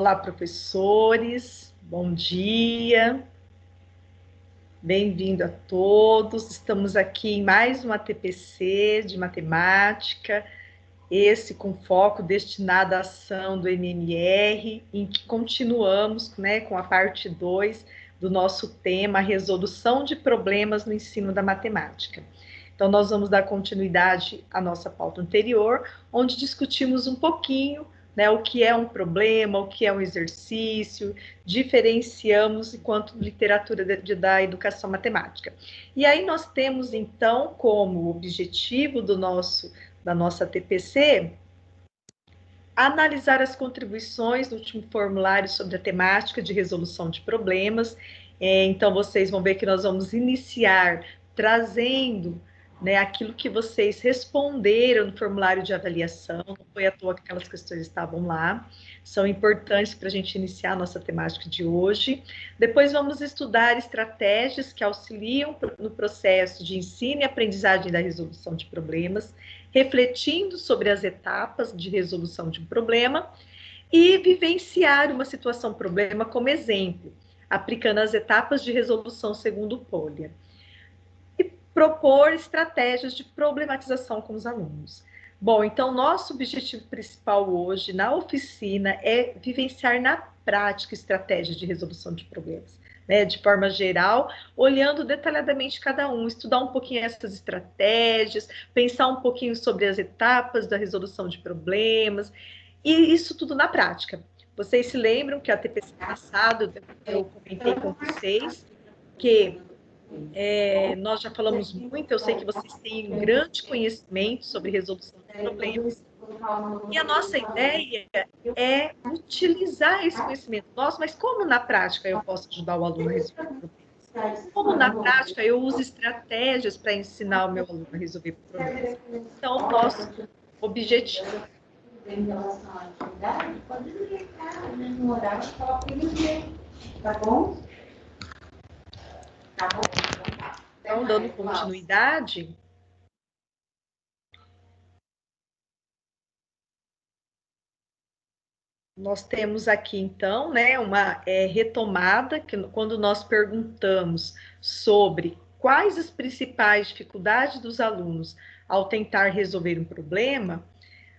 Olá, professores, bom dia, bem-vindo a todos. Estamos aqui em mais uma TPC de matemática, esse com foco destinado à ação do MMR, em que continuamos, né, com a parte 2 do nosso tema, resolução de problemas no ensino da matemática. Então, nós vamos dar continuidade à nossa pauta anterior, onde discutimos um pouquinho, né, o que é um problema, o que é um exercício, diferenciamos enquanto literatura da educação matemática. E aí nós temos, então, como objetivo da nossa TPC, analisar as contribuições do último formulário sobre a temática de resolução de problemas. Então, vocês vão ver que nós vamos iniciar trazendo, né, aquilo que vocês responderam no formulário de avaliação, não foi à toa que aquelas questões estavam lá, são importantes para a gente iniciar a nossa temática de hoje. Depois vamos estudar estratégias que auxiliam no processo de ensino e aprendizagem da resolução de problemas, refletindo sobre as etapas de resolução de um problema e vivenciar uma situação-problema como exemplo, aplicando as etapas de resolução segundo Polya. Propor estratégias de problematização com os alunos. Bom, então, nosso objetivo principal hoje na oficina é vivenciar na prática estratégias de resolução de problemas, né, de forma geral, olhando detalhadamente cada um, estudar um pouquinho essas estratégias, pensar um pouquinho sobre as etapas da resolução de problemas, e isso tudo na prática. Vocês se lembram que a TPC passada eu comentei com vocês que nós já falamos muito, eu sei que vocês têm um grande conhecimento sobre resolução de problemas. E a nossa ideia é utilizar esse conhecimento nosso, mas como na prática eu posso ajudar o aluno a resolver problemas? Como na prática eu uso estratégias para ensinar o meu aluno a resolver problemas? Então, o nosso objetivo. Em relação à atividade, pode ligar no horário e coloca ele mesmo, tá bom? Tá bom? Então, dando continuidade, nós temos aqui, então, né, uma retomada, que quando nós perguntamos sobre quais as principais dificuldades dos alunos ao tentar resolver um problema,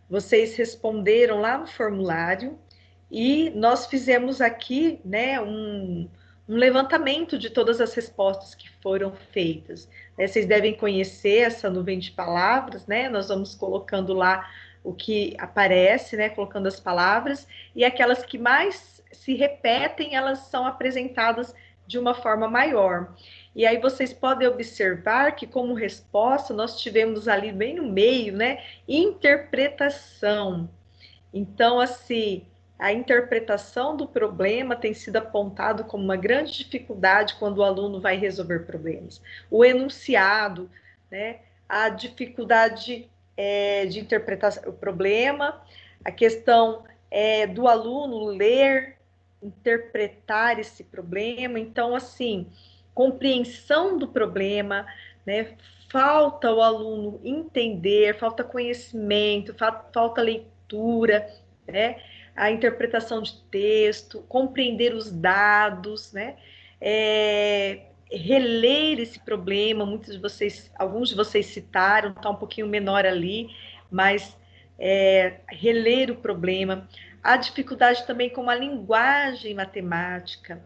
vocês responderam lá no formulário e nós fizemos aqui, né, um levantamento de todas as respostas que foram feitas. Vocês devem conhecer essa nuvem de palavras, né? Nós vamos colocando lá o que aparece, né? Colocando as palavras, e aquelas que mais se repetem, elas são apresentadas de uma forma maior. E aí vocês podem observar que, como resposta, nós tivemos ali bem no meio, né? Interpretação. Então, assim, a interpretação do problema tem sido apontado como uma grande dificuldade quando o aluno vai resolver problemas. O enunciado, né? A dificuldade de interpretar o problema, a questão do aluno ler, interpretar esse problema. Então, assim, compreensão do problema, né? Falta o aluno entender, falta conhecimento, falta leitura, né? A interpretação de texto, compreender os dados, né? Reler esse problema, alguns de vocês citaram, está um pouquinho menor ali, mas reler o problema. A dificuldade também com a linguagem matemática.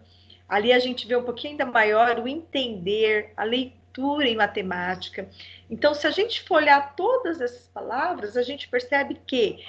Ali a gente vê um pouquinho ainda maior o entender, a leitura em matemática. Então, se a gente for olhar todas essas palavras, a gente percebe que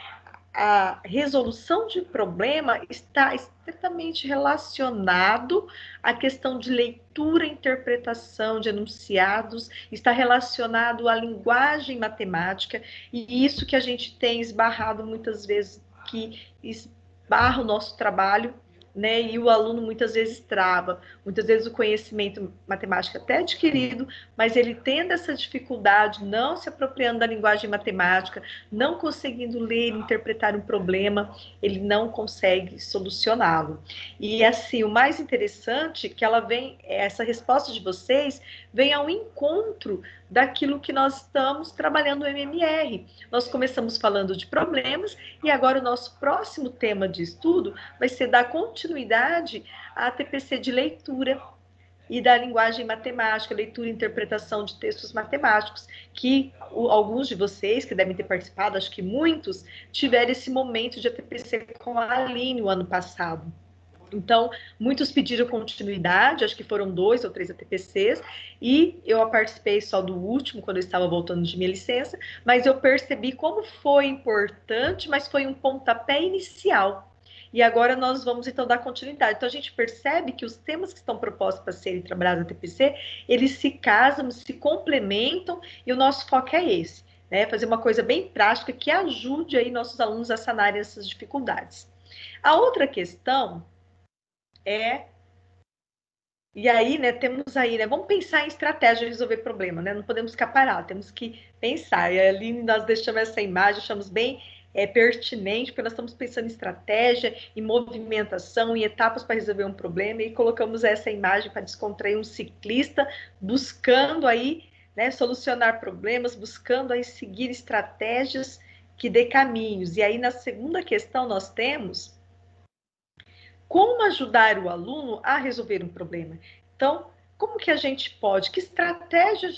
a resolução de problema está estritamente relacionado à questão de leitura e interpretação de enunciados, está relacionado à linguagem matemática, e isso que a gente tem esbarrado muitas vezes, que esbarra o nosso trabalho né? E o aluno muitas vezes trava, muitas vezes o conhecimento matemático até adquirido, mas ele tendo essa dificuldade, não se apropriando da linguagem matemática, não conseguindo ler e interpretar um problema, ele não consegue solucioná-lo. E assim, o mais interessante é que ela vem, essa resposta de vocês vem ao encontro daquilo que nós estamos trabalhando no MMR. Nós começamos falando de problemas e agora o nosso próximo tema de estudo vai ser dar continuidade à TPC de leitura e da linguagem matemática, leitura e interpretação de textos matemáticos, que alguns de vocês que devem ter participado, acho que muitos, tiveram esse momento de ATPC com a Aline o ano passado. Então, muitos pediram continuidade, acho que foram 2 ou 3 ATPCs, e eu participei só do último, quando eu estava voltando de minha licença, mas eu percebi como foi importante, mas foi um pontapé inicial. E agora nós vamos, então, dar continuidade. Então, a gente percebe que os temas que estão propostos para serem trabalhados na TPC, eles se casam, se complementam, e o nosso foco é esse, né? Fazer uma coisa bem prática que ajude aí nossos alunos a sanarem essas dificuldades. A outra questão e aí, né, temos aí, né, vamos pensar em estratégia de resolver problema, né, não podemos ficar parados, temos que pensar, e ali nós deixamos essa imagem, achamos bem pertinente, porque nós estamos pensando em estratégia, em movimentação, em etapas para resolver um problema, e colocamos essa imagem para descontrair um ciclista buscando aí, né, solucionar problemas, buscando aí seguir estratégias que dê caminhos, e aí na segunda questão nós temos como ajudar o aluno a resolver um problema. Então, como que a gente pode, que estratégias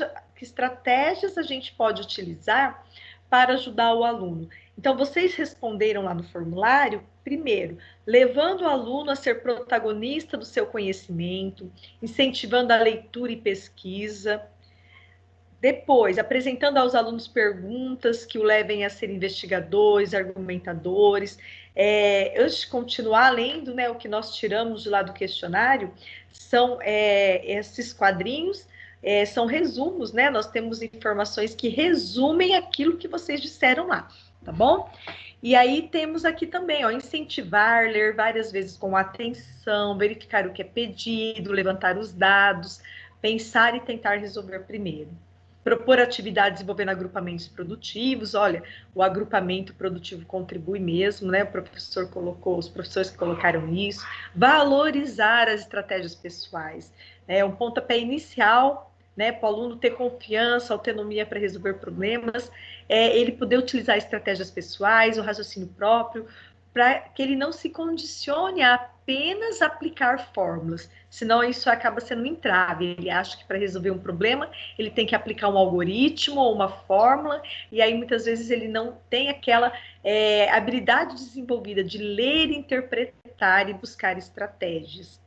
a gente pode utilizar para ajudar o aluno? Então, vocês responderam lá no formulário, primeiro, levando o aluno a ser protagonista do seu conhecimento, incentivando a leitura e pesquisa. Depois, apresentando aos alunos perguntas que o levem a ser investigadores, argumentadores. Antes de continuar lendo, né, o que nós tiramos de lá do questionário, são esses quadrinhos, são resumos, né? Nós temos informações que resumem aquilo que vocês disseram lá, tá bom? E aí temos aqui também, ó, incentivar, ler várias vezes com atenção, verificar o que é pedido, levantar os dados, pensar e tentar resolver primeiro. Propor atividades envolvendo agrupamentos produtivos. Olha, o agrupamento produtivo contribui mesmo, né? O professor colocou, os professores que colocaram isso. Valorizar as estratégias pessoais. Um pontapé inicial, né? Para o aluno ter confiança, autonomia para resolver problemas. Ele poder utilizar estratégias pessoais, o raciocínio próprio, para que ele não se condicione a apenas aplicar fórmulas, senão isso acaba sendo um entrave. Ele acha que para resolver um problema, ele tem que aplicar um algoritmo ou uma fórmula, e aí muitas vezes ele não tem aquela habilidade desenvolvida de ler, interpretar e buscar estratégias.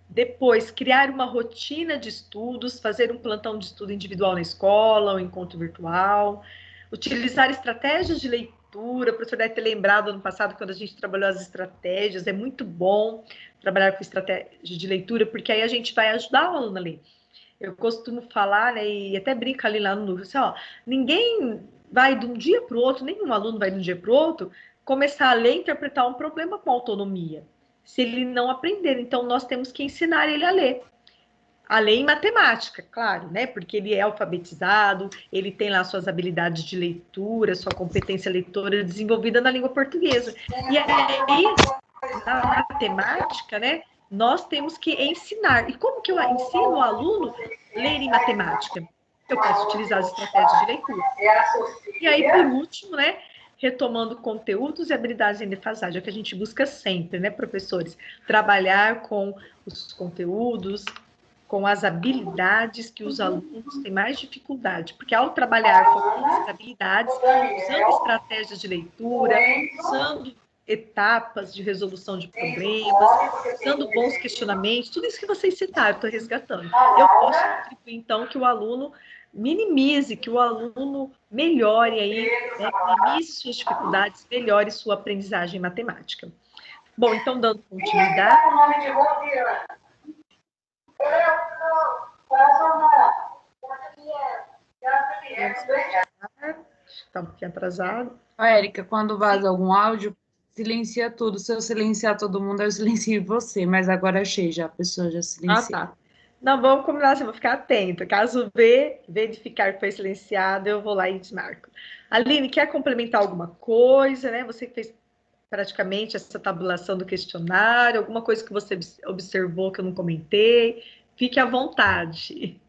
Depois, criar uma rotina de estudos, fazer um plantão de estudo individual na escola, um encontro virtual, utilizar estratégias de leitura. O professor deve ter lembrado ano passado, quando a gente trabalhou as estratégias, é muito bom trabalhar com estratégia de leitura, porque aí a gente vai ajudar o aluno a ler. Eu costumo falar, né, e até brinco ali lá no núcleo, assim, ó, ninguém vai de um dia para o outro, nenhum aluno vai de um dia para o outro começar a ler e interpretar um problema com autonomia, se ele não aprender. Então, nós temos que ensinar ele a ler. A ler em matemática, claro, né? Porque ele é alfabetizado, ele tem lá suas habilidades de leitura, sua competência leitora desenvolvida na língua portuguesa. E aí, na matemática, né? Nós temos que ensinar. E como que eu ensino o aluno a ler em matemática? Eu posso utilizar as estratégias de leitura. E aí, por último, né? Retomando conteúdos e habilidades em defasagem, é o que a gente busca sempre, né, professores? Trabalhar com os conteúdos, com as habilidades que os alunos têm mais dificuldade, porque ao trabalhar com essas habilidades, usando estratégias de leitura, usando etapas de resolução de problemas, usando bons questionamentos, tudo isso que vocês citaram, estou resgatando. Eu posso contribuir, então, que o aluno minimize, que o aluno melhore aí, né, minimize suas dificuldades, melhore sua aprendizagem matemática. Bom, então, dando continuidade. Está um pouquinho atrasado. Érica, quando vaza algum áudio, Silencia tudo. Se eu silenciar todo mundo, eu silencio você. Mas agora achei já. A pessoa já Ah, silenciou. tá. Não, vamos combinar assim, vou ficar atenta. Caso verificar que foi silenciado, eu vou lá e desmarco. Aline, quer complementar alguma coisa, né? Você que fez praticamente essa tabulação do questionário, alguma coisa que você observou que eu não comentei, fique à vontade.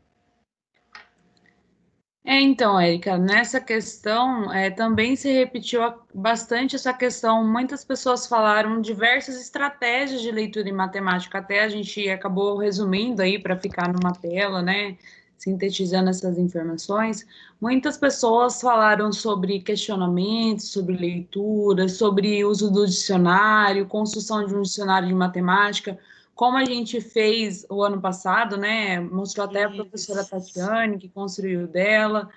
Então, Érica, nessa questão também se repetiu bastante essa questão. Muitas pessoas falaram diversas estratégias de leitura em matemática, até a gente acabou resumindo aí para ficar numa tela, né? Sintetizando essas informações. Muitas pessoas falaram sobre questionamentos, sobre leitura, sobre uso do dicionário, construção de um dicionário de matemática, como a gente fez o ano passado, né? Mostrou até a professora Tatiane, que construiu dela,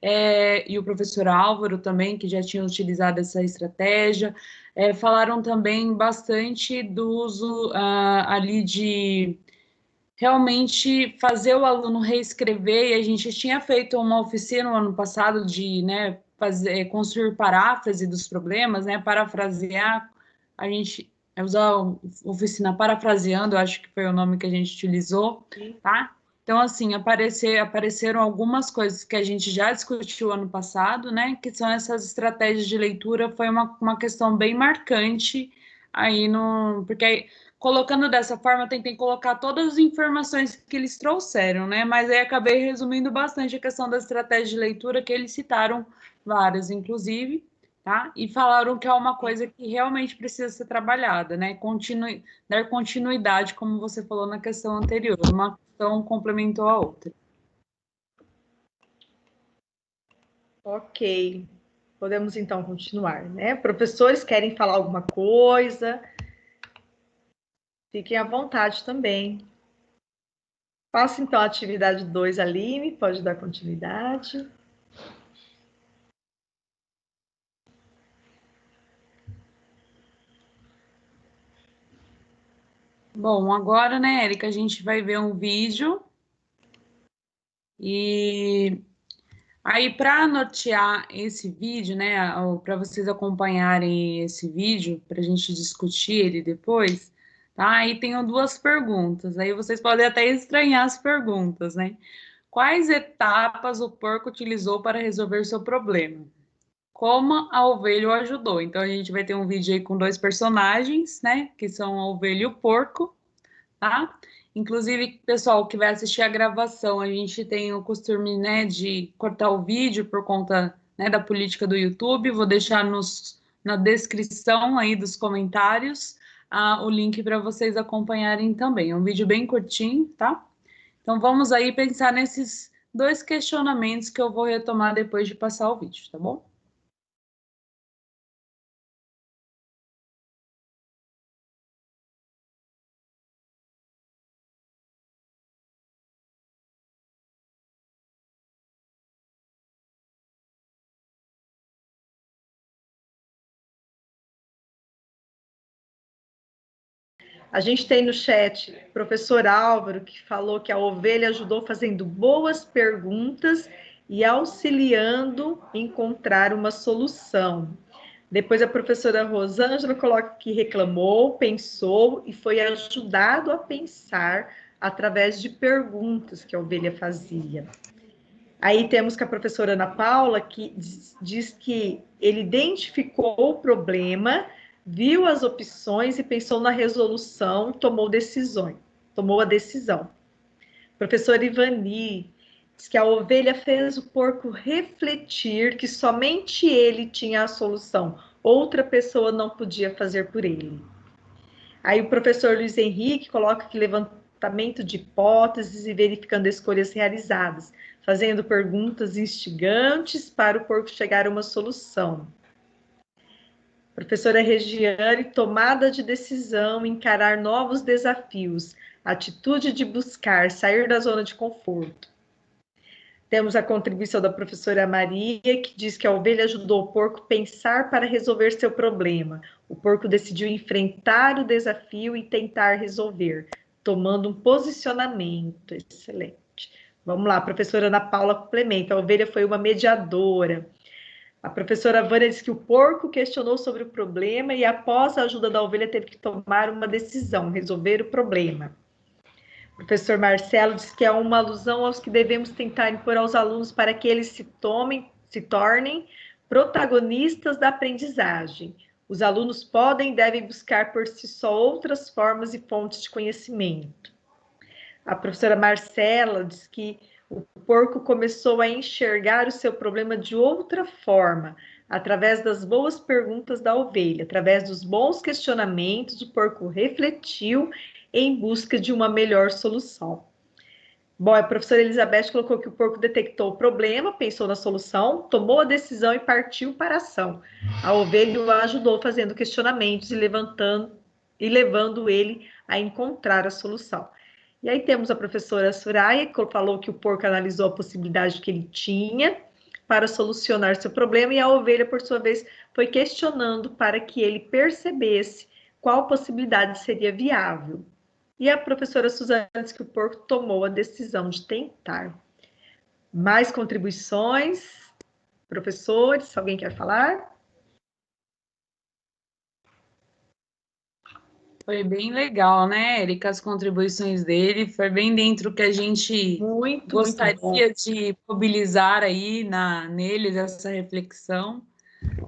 e o professor Álvaro também, que já tinha utilizado essa estratégia. Falaram também bastante do uso ali de realmente fazer o aluno reescrever, e a gente tinha feito uma oficina no ano passado de, né, construir paráfrase dos problemas, né, parafrasear, a gente usar a oficina parafraseando, acho que foi o nome que a gente utilizou, tá? Então, assim, apareceram algumas coisas que a gente já discutiu ano passado, né, que são essas estratégias de leitura, foi uma questão bem marcante aí no... Porque colocando dessa forma, eu tentei colocar todas as informações que eles trouxeram, né? Mas aí acabei resumindo bastante a questão da estratégia de leitura, que eles citaram várias, inclusive, tá? E falaram que é uma coisa que realmente precisa ser trabalhada, né? Dar continuidade, como você falou na questão anterior. Uma questão complementou a outra. Ok. Podemos então continuar, né? Professores querem falar alguma coisa? Fiquem à vontade também. Faça então a atividade 2, Aline, pode dar continuidade. Bom, agora, né, Érica, a gente vai ver um vídeo e aí, para nortear esse vídeo, né, para vocês acompanharem esse vídeo, para a gente discutir ele depois, tá? Aí tenho duas perguntas. Aí vocês podem até estranhar as perguntas, né? Quais etapas o porco utilizou para resolver seu problema? Como a ovelha o ajudou? Então, a gente vai ter um vídeo aí com dois personagens, né? Que são a ovelha e o porco, tá? Inclusive, pessoal que vai assistir a gravação, a gente tem o costume, né, de cortar o vídeo por conta, né, da política do YouTube. Vou deixar na descrição aí dos comentários o link para vocês acompanharem também. É um vídeo bem curtinho, tá? Então, vamos aí pensar nesses dois questionamentos que eu vou retomar depois de passar o vídeo, tá bom? A gente tem no chat o professor Álvaro, que falou que a ovelha ajudou fazendo boas perguntas e auxiliando encontrar uma solução. Depois a professora Rosângela coloca que reclamou, pensou e foi ajudado a pensar através de perguntas que a ovelha fazia. Aí temos que a professora Ana Paula, que diz que ele identificou o problema, viu as opções e pensou na resolução, tomou a decisão. Professor Ivani diz que a ovelha fez o porco refletir que somente ele tinha a solução, outra pessoa não podia fazer por ele. Aí o professor Luiz Henrique coloca que levantamento de hipóteses e verificando escolhas realizadas, fazendo perguntas instigantes para o porco chegar a uma solução. Professora Regiane, tomada de decisão, encarar novos desafios, atitude de buscar, sair da zona de conforto. Temos a contribuição da professora Maria, que diz que a ovelha ajudou o porco a pensar para resolver seu problema. O porco decidiu enfrentar o desafio e tentar resolver, tomando um posicionamento. Excelente. Vamos lá, a professora Ana Paula complementa. A ovelha foi uma mediadora. A professora Vânia diz que o porco questionou sobre o problema e, após a ajuda da ovelha, teve que tomar uma decisão, resolver o problema. O professor Marcelo diz que é uma alusão aos que devemos tentar impor aos alunos para que eles se tornem protagonistas da aprendizagem. Os alunos podem e devem buscar por si só outras formas e fontes de conhecimento. A professora Marcela diz que o porco começou a enxergar o seu problema de outra forma, através das boas perguntas da ovelha, através dos bons questionamentos, o porco refletiu em busca de uma melhor solução. Bom, a professora Elizabeth colocou que o porco detectou o problema, pensou na solução, tomou a decisão e partiu para a ação. A ovelha o ajudou fazendo questionamentos e levando ele a encontrar a solução. E aí temos a professora Soraya, que falou que o porco analisou a possibilidade que ele tinha para solucionar seu problema, e a ovelha, por sua vez, foi questionando para que ele percebesse qual possibilidade seria viável. E a professora Suzana disse que o porco tomou a decisão de tentar. Mais contribuições? Professores, alguém quer falar? Foi bem legal, né, Érica? As contribuições dele, foi bem dentro do que a gente gostaria de mobilizar aí neles essa reflexão.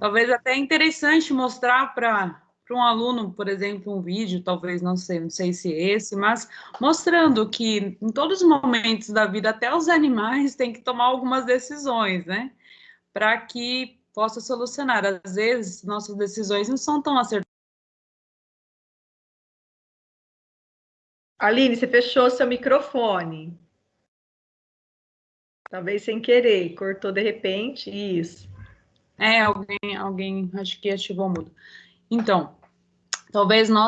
Talvez até é interessante mostrar para um aluno, por exemplo, um vídeo, talvez, não sei se esse, mas mostrando que em todos os momentos da vida, até os animais têm que tomar algumas decisões, né? Para que possa solucionar. Às vezes, nossas decisões não são tão acertadas. Aline, você fechou seu microfone. Talvez sem querer, cortou de repente, isso. Alguém acho que ativou o mudo. Então, talvez na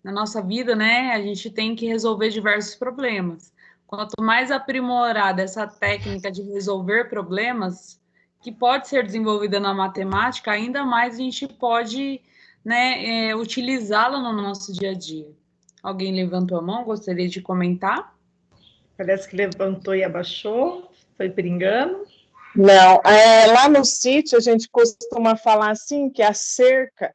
nossa vida, né, a gente tem que resolver diversos problemas. Quanto mais aprimorada essa técnica de resolver problemas, que pode ser desenvolvida na matemática, ainda mais a gente pode, né, utilizá-la no nosso dia a dia. Alguém levantou a mão? Gostaria de comentar? Parece que levantou e abaixou, foi por engano. Não, lá no sítio a gente costuma falar assim que a cerca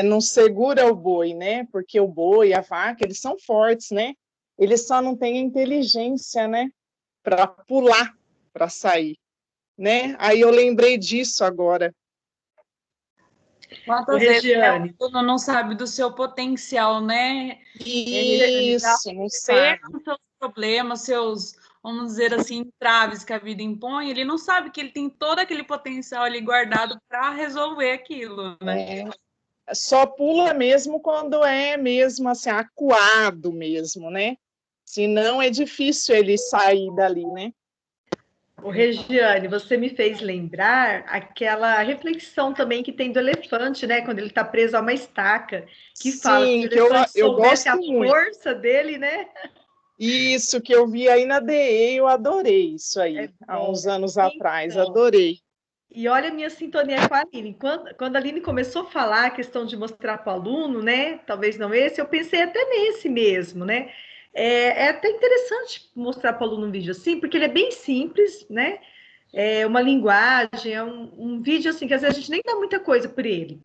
não segura o boi, né? Porque o boi e a vaca, eles são fortes, né? Eles só não têm inteligência, né? Para pular, para sair, né? Aí eu lembrei disso agora. Quantas vezes o aluno não sabe do seu potencial, né? Isso, não sabe. Os seus problemas, vamos dizer assim, entraves que a vida impõe, ele não sabe que ele tem todo aquele potencial ali guardado para resolver aquilo, né? Só pula mesmo quando é mesmo assim, acuado mesmo, né? Senão é difícil ele sair dali, né? Ô, Regiane, você me fez lembrar aquela reflexão também que tem do elefante, né? Quando ele está preso a uma estaca, que fala Sim, se o que elefante eu soubesse a gosto muito. força dele, né? Isso que eu vi aí na DE, eu adorei isso aí, há uns anos atrás, adorei. E olha a minha sintonia com a Aline. Quando a Aline começou a falar a questão de mostrar para o aluno, né? Talvez não esse, eu pensei até nesse mesmo, né? É até interessante mostrar para o aluno um vídeo assim, porque ele é bem simples, né? É uma linguagem, é um vídeo assim que às vezes a gente nem dá muita coisa por ele.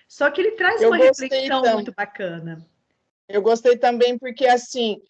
Só que ele traz uma reflexão muito bacana. Eu gostei também porque assim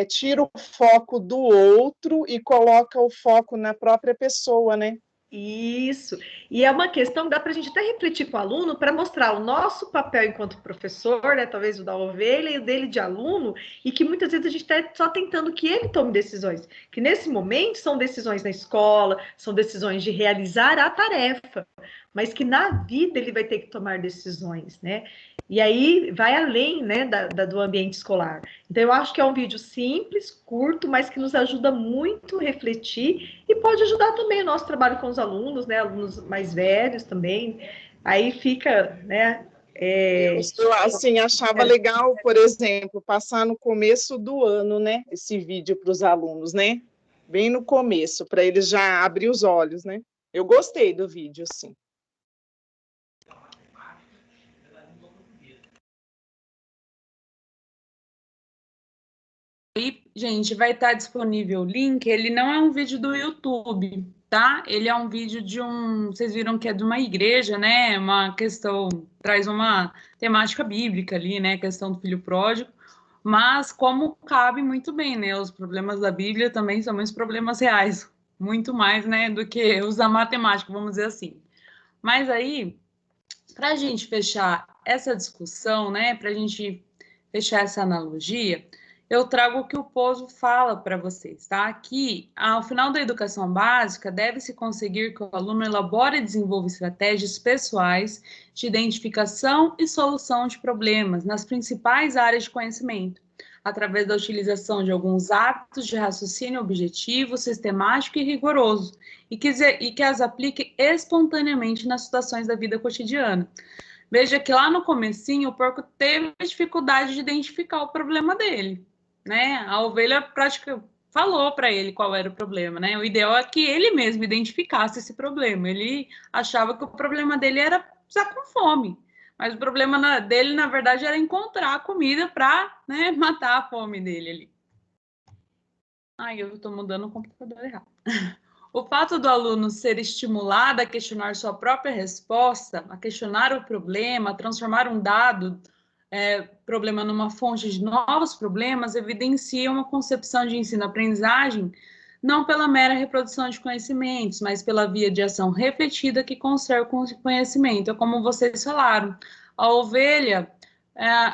tira o foco do outro e coloca o foco na própria pessoa, né? Isso. E é uma questão que dá para a gente até refletir com o aluno para mostrar o nosso papel enquanto professor, né? Talvez o da ovelha e o dele de aluno, e que muitas vezes a gente está só tentando que ele tome decisões. Que nesse momento são decisões na escola, são decisões de realizar a tarefa, mas que na vida ele vai ter que tomar decisões, né? E aí vai além, né, do ambiente escolar. Então, eu acho que é um vídeo simples, curto, mas que nos ajuda muito a refletir e pode ajudar também o nosso trabalho com os alunos, né, alunos mais velhos também. Aí fica, né... Eu, assim, achava legal, por exemplo, passar no começo do ano, né, esse vídeo para os alunos, né? Bem no começo, para eles já abrir os olhos, né? Eu gostei do vídeo, sim. gente, vai estar disponível o link. Ele não é um vídeo do YouTube, tá? Ele é um vídeo de vocês viram que é de uma igreja, né? Uma questão, traz uma temática bíblica ali, né? A questão do filho pródigo. Mas como cabe muito bem, né? Os problemas da Bíblia também são muitos problemas reais. Muito mais, né? Do que os da matemática, vamos dizer assim. Mas aí, para a gente fechar essa discussão, né? Para a gente fechar essa analogia, eu trago o que o Pozo fala para vocês, tá? Que ao final da educação básica, deve-se conseguir que o aluno elabore e desenvolva estratégias pessoais de identificação e solução de problemas nas principais áreas de conhecimento, através da utilização de alguns hábitos de raciocínio objetivo, sistemático e rigoroso, e que as aplique espontaneamente nas situações da vida cotidiana. Veja que lá no comecinho o porco teve dificuldade de identificar o problema dele, né? A ovelha praticamente falou para ele qual era o problema, né? O ideal é que ele mesmo identificasse esse problema. Ele achava que o problema dele era estar com fome, mas o problema dele, na verdade, era encontrar a comida para, né, matar a fome dele ali. Ai, eu estou mudando o computador errado. O fato do aluno ser estimulado a questionar sua própria resposta, a questionar o problema, a transformar um dado problema numa fonte de novos problemas, evidencia uma concepção de ensino-aprendizagem não pela mera reprodução de conhecimentos, mas pela via de ação refletida que conserva o conhecimento. É como vocês falaram, a ovelha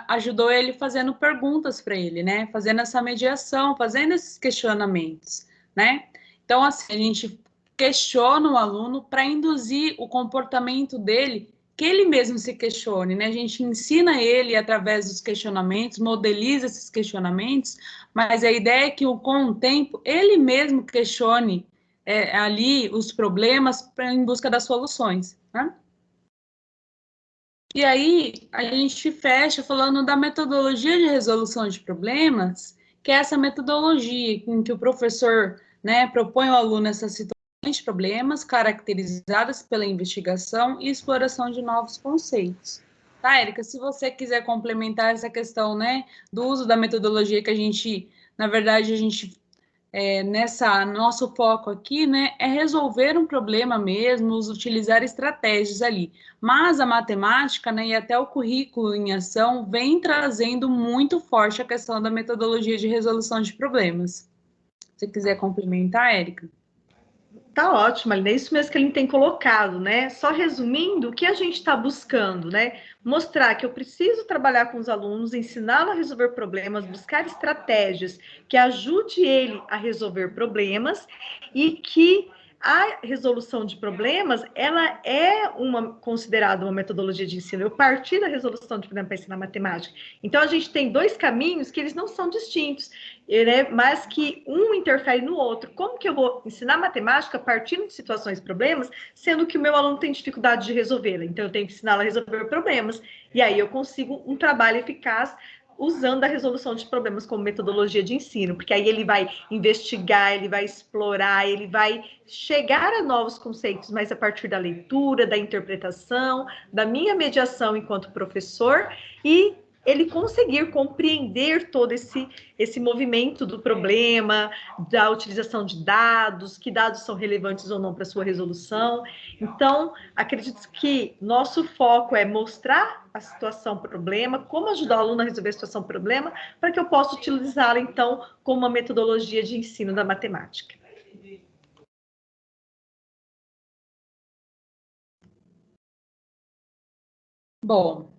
ajudou ele fazendo perguntas para ele, né? Fazendo essa mediação, fazendo esses questionamentos, né? Então, assim, a gente questiona o aluno para induzir o comportamento dele, que ele mesmo se questione, né? A gente ensina ele através dos questionamentos, modeliza esses questionamentos, mas a ideia é que, com o tempo, ele mesmo questione ali os problemas em busca das soluções, né? E aí, a gente fecha falando da metodologia de resolução de problemas, que é essa metodologia em que o professor, né, propõe ao aluno essas situações de problemas caracterizadas pela investigação e exploração de novos conceitos. Tá, Érica? Se você quiser complementar essa questão, né, do uso da metodologia que a gente, na verdade, a gente nosso foco aqui, né, é resolver um problema mesmo, utilizar estratégias ali. Mas a matemática, né, e até o currículo em ação vem trazendo muito forte a questão da metodologia de resolução de problemas. Se quiser complementar, Érica. Tá ótimo, Aline, é isso mesmo que ele tem colocado, né? Só resumindo, o que a gente está buscando, né? Mostrar que eu preciso trabalhar com os alunos, ensiná-lo a resolver problemas, buscar estratégias que ajude ele a resolver problemas e que a resolução de problemas, ela é considerada uma metodologia de ensino. Eu parti da resolução de problemas para ensinar matemática. Então, a gente tem dois caminhos que eles não são distintos, né, mas que um interfere no outro. Como que eu vou ensinar matemática partindo de situações, problemas, sendo que o meu aluno tem dificuldade de resolvê-la? Então, eu tenho que ensiná-lo a resolver problemas. E aí eu consigo um trabalho eficaz usando a resolução de problemas como metodologia de ensino, porque aí ele vai investigar, ele vai explorar, ele vai chegar a novos conceitos, mas a partir da leitura, da interpretação, da minha mediação enquanto professor, e ele conseguir compreender todo esse movimento do problema, da utilização de dados, que dados são relevantes ou não para sua resolução. Então, acredito que nosso foco é mostrar a situação problema, como ajudar o aluno a resolver a situação problema, para que eu possa utilizá-la, então, como uma metodologia de ensino da matemática. Bom,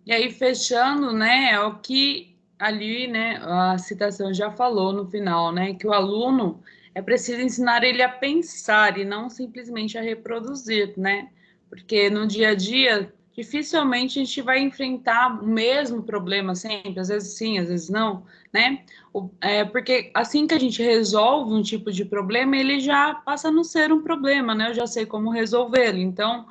e aí fechando, né, é o que ali, né, a citação já falou no final, né, que o aluno é preciso ensinar ele a pensar e não simplesmente a reproduzir, né, porque no dia a dia dificilmente a gente vai enfrentar o mesmo problema sempre, às vezes sim, às vezes não, né, porque assim que a gente resolve um tipo de problema, ele já passa a não ser um problema, né, eu já sei como resolvê-lo, então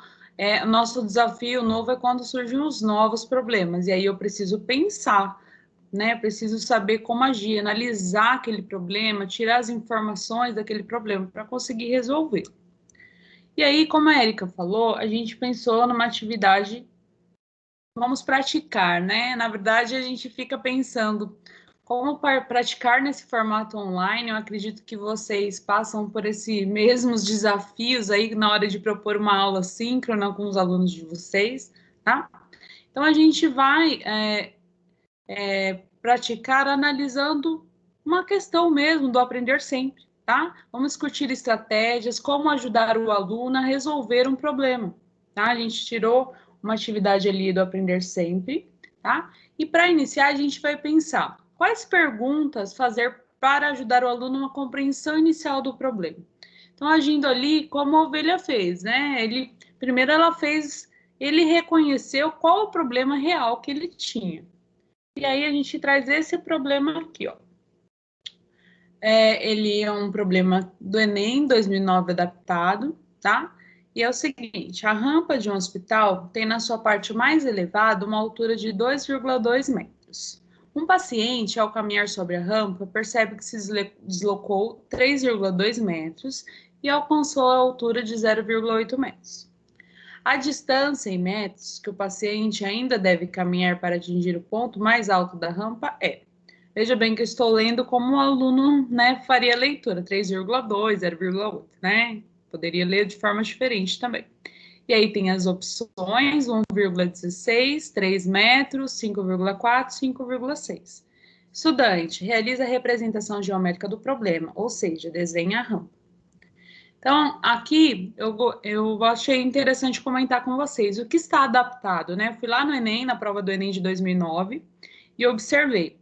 o nosso desafio novo é quando surgem os novos problemas, e aí eu preciso pensar, né? Preciso saber como agir, analisar aquele problema, tirar as informações daquele problema para conseguir resolver. E aí, como a Érica falou, a gente pensou numa atividade, vamos praticar, né? Na verdade, a gente fica pensando como praticar nesse formato online, eu acredito que vocês passam por esses mesmos desafios aí na hora de propor uma aula síncrona com os alunos de vocês, tá? Então, a gente vai praticar analisando uma questão mesmo do aprender sempre, tá? Vamos discutir estratégias, como ajudar o aluno a resolver um problema, tá? A gente tirou uma atividade ali do aprender sempre, tá? E para iniciar, a gente vai pensar quais perguntas fazer para ajudar o aluno na compreensão inicial do problema. Então, agindo ali como a ovelha fez, né? Primeiro ele reconheceu qual o problema real que ele tinha. E aí a gente traz esse problema aqui, ó. Ele é um problema do Enem 2009 adaptado, tá? E é o seguinte, a rampa de um hospital tem na sua parte mais elevada uma altura de 2,2 metros. Um paciente, ao caminhar sobre a rampa, percebe que se deslocou 3,2 metros e alcançou a altura de 0,8 metros. A distância em metros que o paciente ainda deve caminhar para atingir o ponto mais alto da rampa é... Veja bem que eu estou lendo como o aluno, né, faria a leitura, 3,2, 0,8, né? Poderia ler de forma diferente também. E aí tem as opções, 1,16, 3 metros, 5,4, 5,6. Estudante, realiza a representação geométrica do problema, ou seja, desenha a rampa. Então, aqui eu achei interessante comentar com vocês o que está adaptado, né? Eu fui lá no Enem, na prova do Enem de 2009, e observei.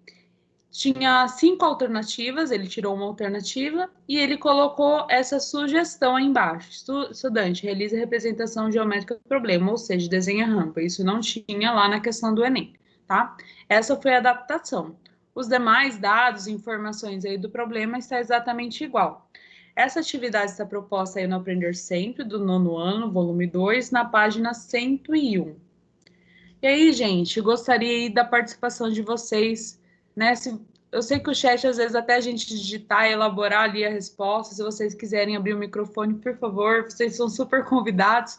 Tinha 5 alternativas, ele tirou uma alternativa e ele colocou essa sugestão aí embaixo. Estudante, realiza a representação geométrica do problema, ou seja, desenha a rampa. Isso não tinha lá na questão do Enem, tá? Essa foi a adaptação. Os demais dados, informações aí do problema está exatamente igual. Essa atividade está proposta aí no Aprender Sempre, do 9º ano, volume 2, na página 101. E aí, gente, gostaria aí da participação de vocês, né? Eu sei que o chat, às vezes, até a gente digitar e elaborar ali a resposta, se vocês quiserem abrir o microfone, por favor, vocês são super convidados.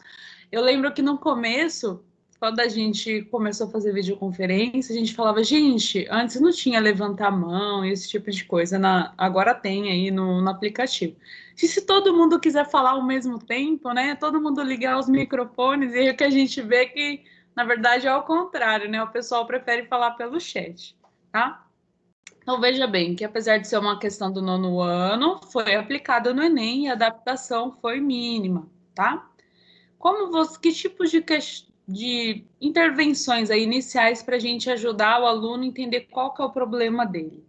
Eu lembro que no começo, quando a gente começou a fazer videoconferência, a gente falava, gente, antes não tinha levantar a mão e esse tipo de coisa, agora tem aí no aplicativo. E se todo mundo quiser falar ao mesmo tempo, né, todo mundo ligar os microfones, e aí que a gente vê que, na verdade, é ao contrário, né, o pessoal prefere falar pelo chat, tá? Então, veja bem que, apesar de ser uma questão do 9º ano, foi aplicada no Enem e a adaptação foi mínima, tá? Que tipos de intervenções aí iniciais para a gente ajudar o aluno a entender qual que é o problema dele,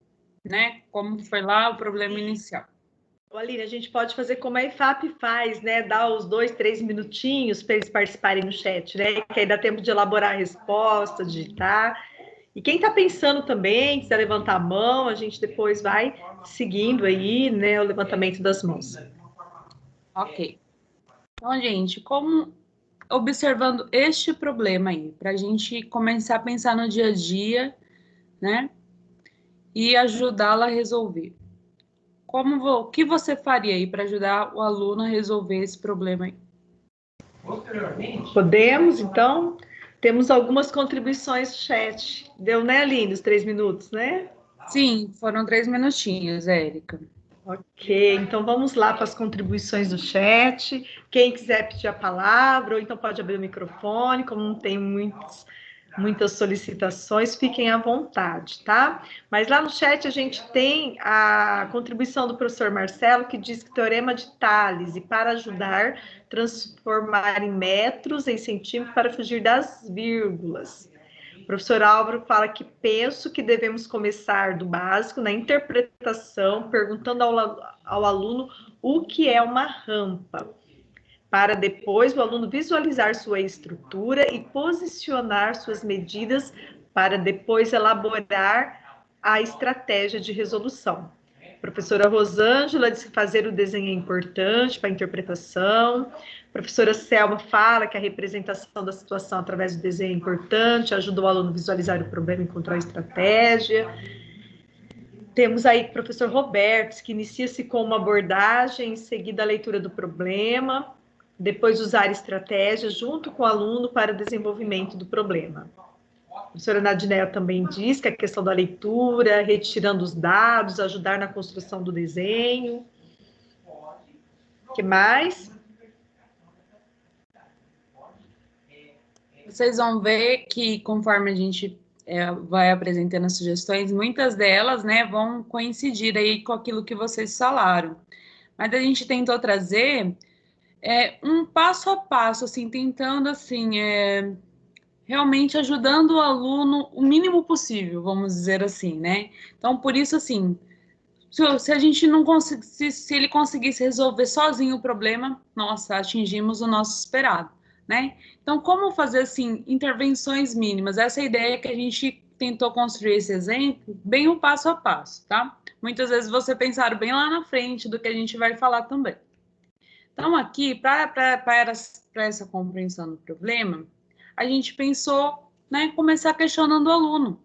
né? Como foi lá o problema inicial. Aline, a gente pode fazer como a IFAP faz, né? Dar os 2, 3 minutinhos para eles participarem no chat, né? Que aí dá tempo de elaborar a resposta, digitar. E quem está pensando também, quiser levantar a mão, a gente depois vai seguindo aí, né, o levantamento das mãos. Ok. Então, gente, observando este problema aí, para a gente começar a pensar no dia a dia, né, e ajudá-la a resolver. O que você faria aí para ajudar o aluno a resolver esse problema aí? Podemos, então... Temos algumas contribuições no chat. Deu, né, Aline, os 3 minutos, né? Sim, foram 3 minutinhos, Érica. Ok, então vamos lá para as contribuições do chat. Quem quiser pedir a palavra, ou então pode abrir o microfone, como não tem muitas solicitações, fiquem à vontade, tá? Mas lá no chat a gente tem a contribuição do professor Marcelo, que diz que teorema de Tales, e para ajudar, transformar em metros em centímetros para fugir das vírgulas. O professor Álvaro fala que penso que devemos começar do básico, na interpretação, perguntando ao aluno o que é uma rampa, para depois o aluno visualizar sua estrutura e posicionar suas medidas para depois elaborar a estratégia de resolução. A professora Rosângela diz que fazer o desenho é importante para a interpretação. A professora Selma fala que a representação da situação através do desenho é importante, ajuda o aluno a visualizar o problema e encontrar a estratégia. Temos aí o professor Roberto, que inicia-se com uma abordagem, em seguida a leitura do problema, depois usar estratégias junto com o aluno para o desenvolvimento do problema. professora Nadinéia também diz que a questão da leitura, retirando os dados, ajudar na construção do desenho. O que mais? Vocês vão ver que conforme a gente vai apresentando as sugestões, muitas delas, né, vão coincidir aí com aquilo que vocês falaram. Mas a gente tentou trazer um passo a passo, assim, tentando, assim, realmente ajudando o aluno o mínimo possível, vamos dizer assim, né? Então, por isso, assim, se a gente não conseguisse, se ele conseguisse resolver sozinho o problema, nossa, atingimos o nosso esperado, né? Então, como fazer, assim, intervenções mínimas? Essa ideia que a gente tentou construir esse exemplo, bem o passo a passo, tá? Muitas vezes você pensaram bem lá na frente do que a gente vai falar também. Então, aqui, para essa compreensão do problema, a gente pensou, né, começar questionando o aluno,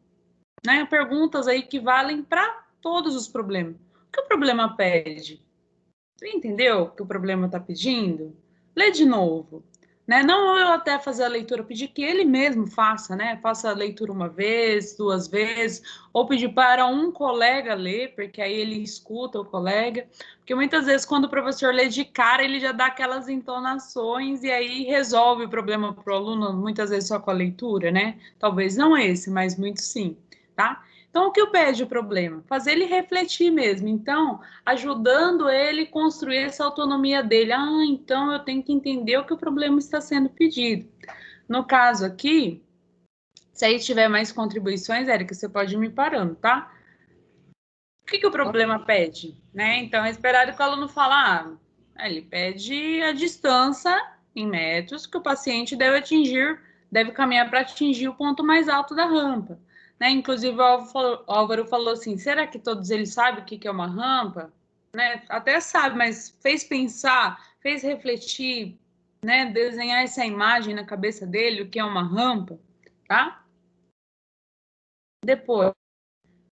né? Perguntas aí que valem para todos os problemas. O que o problema pede? Você entendeu o que o problema está pedindo? Lê de novo. Né? Não eu até fazer a leitura, pedir que ele mesmo faça, né? Faça a leitura uma vez, duas vezes, ou pedir para um colega ler, porque aí ele escuta o colega. Porque muitas vezes, quando o professor lê de cara, ele já dá aquelas entonações e aí resolve o problema para o aluno, muitas vezes só com a leitura, né? Talvez não esse, mas muito sim, tá? Então, o que pede o problema? Fazer ele refletir mesmo. Então, ajudando ele a construir essa autonomia dele. Ah, então eu tenho que entender o que o problema está sendo pedido. No caso aqui, se aí tiver mais contribuições, Érica, você pode ir me parando, tá? O que o problema pede? Né? Então, é esperado que o aluno fale, ele pede a distância em metros que o paciente deve atingir, deve caminhar para atingir o ponto mais alto da rampa. Né? Inclusive, o Álvaro falou assim, será que todos eles sabem o que é uma rampa? Né? Até sabe, mas fez pensar, fez refletir, né? Desenhar essa imagem na cabeça dele, o que é uma rampa, tá? Depois,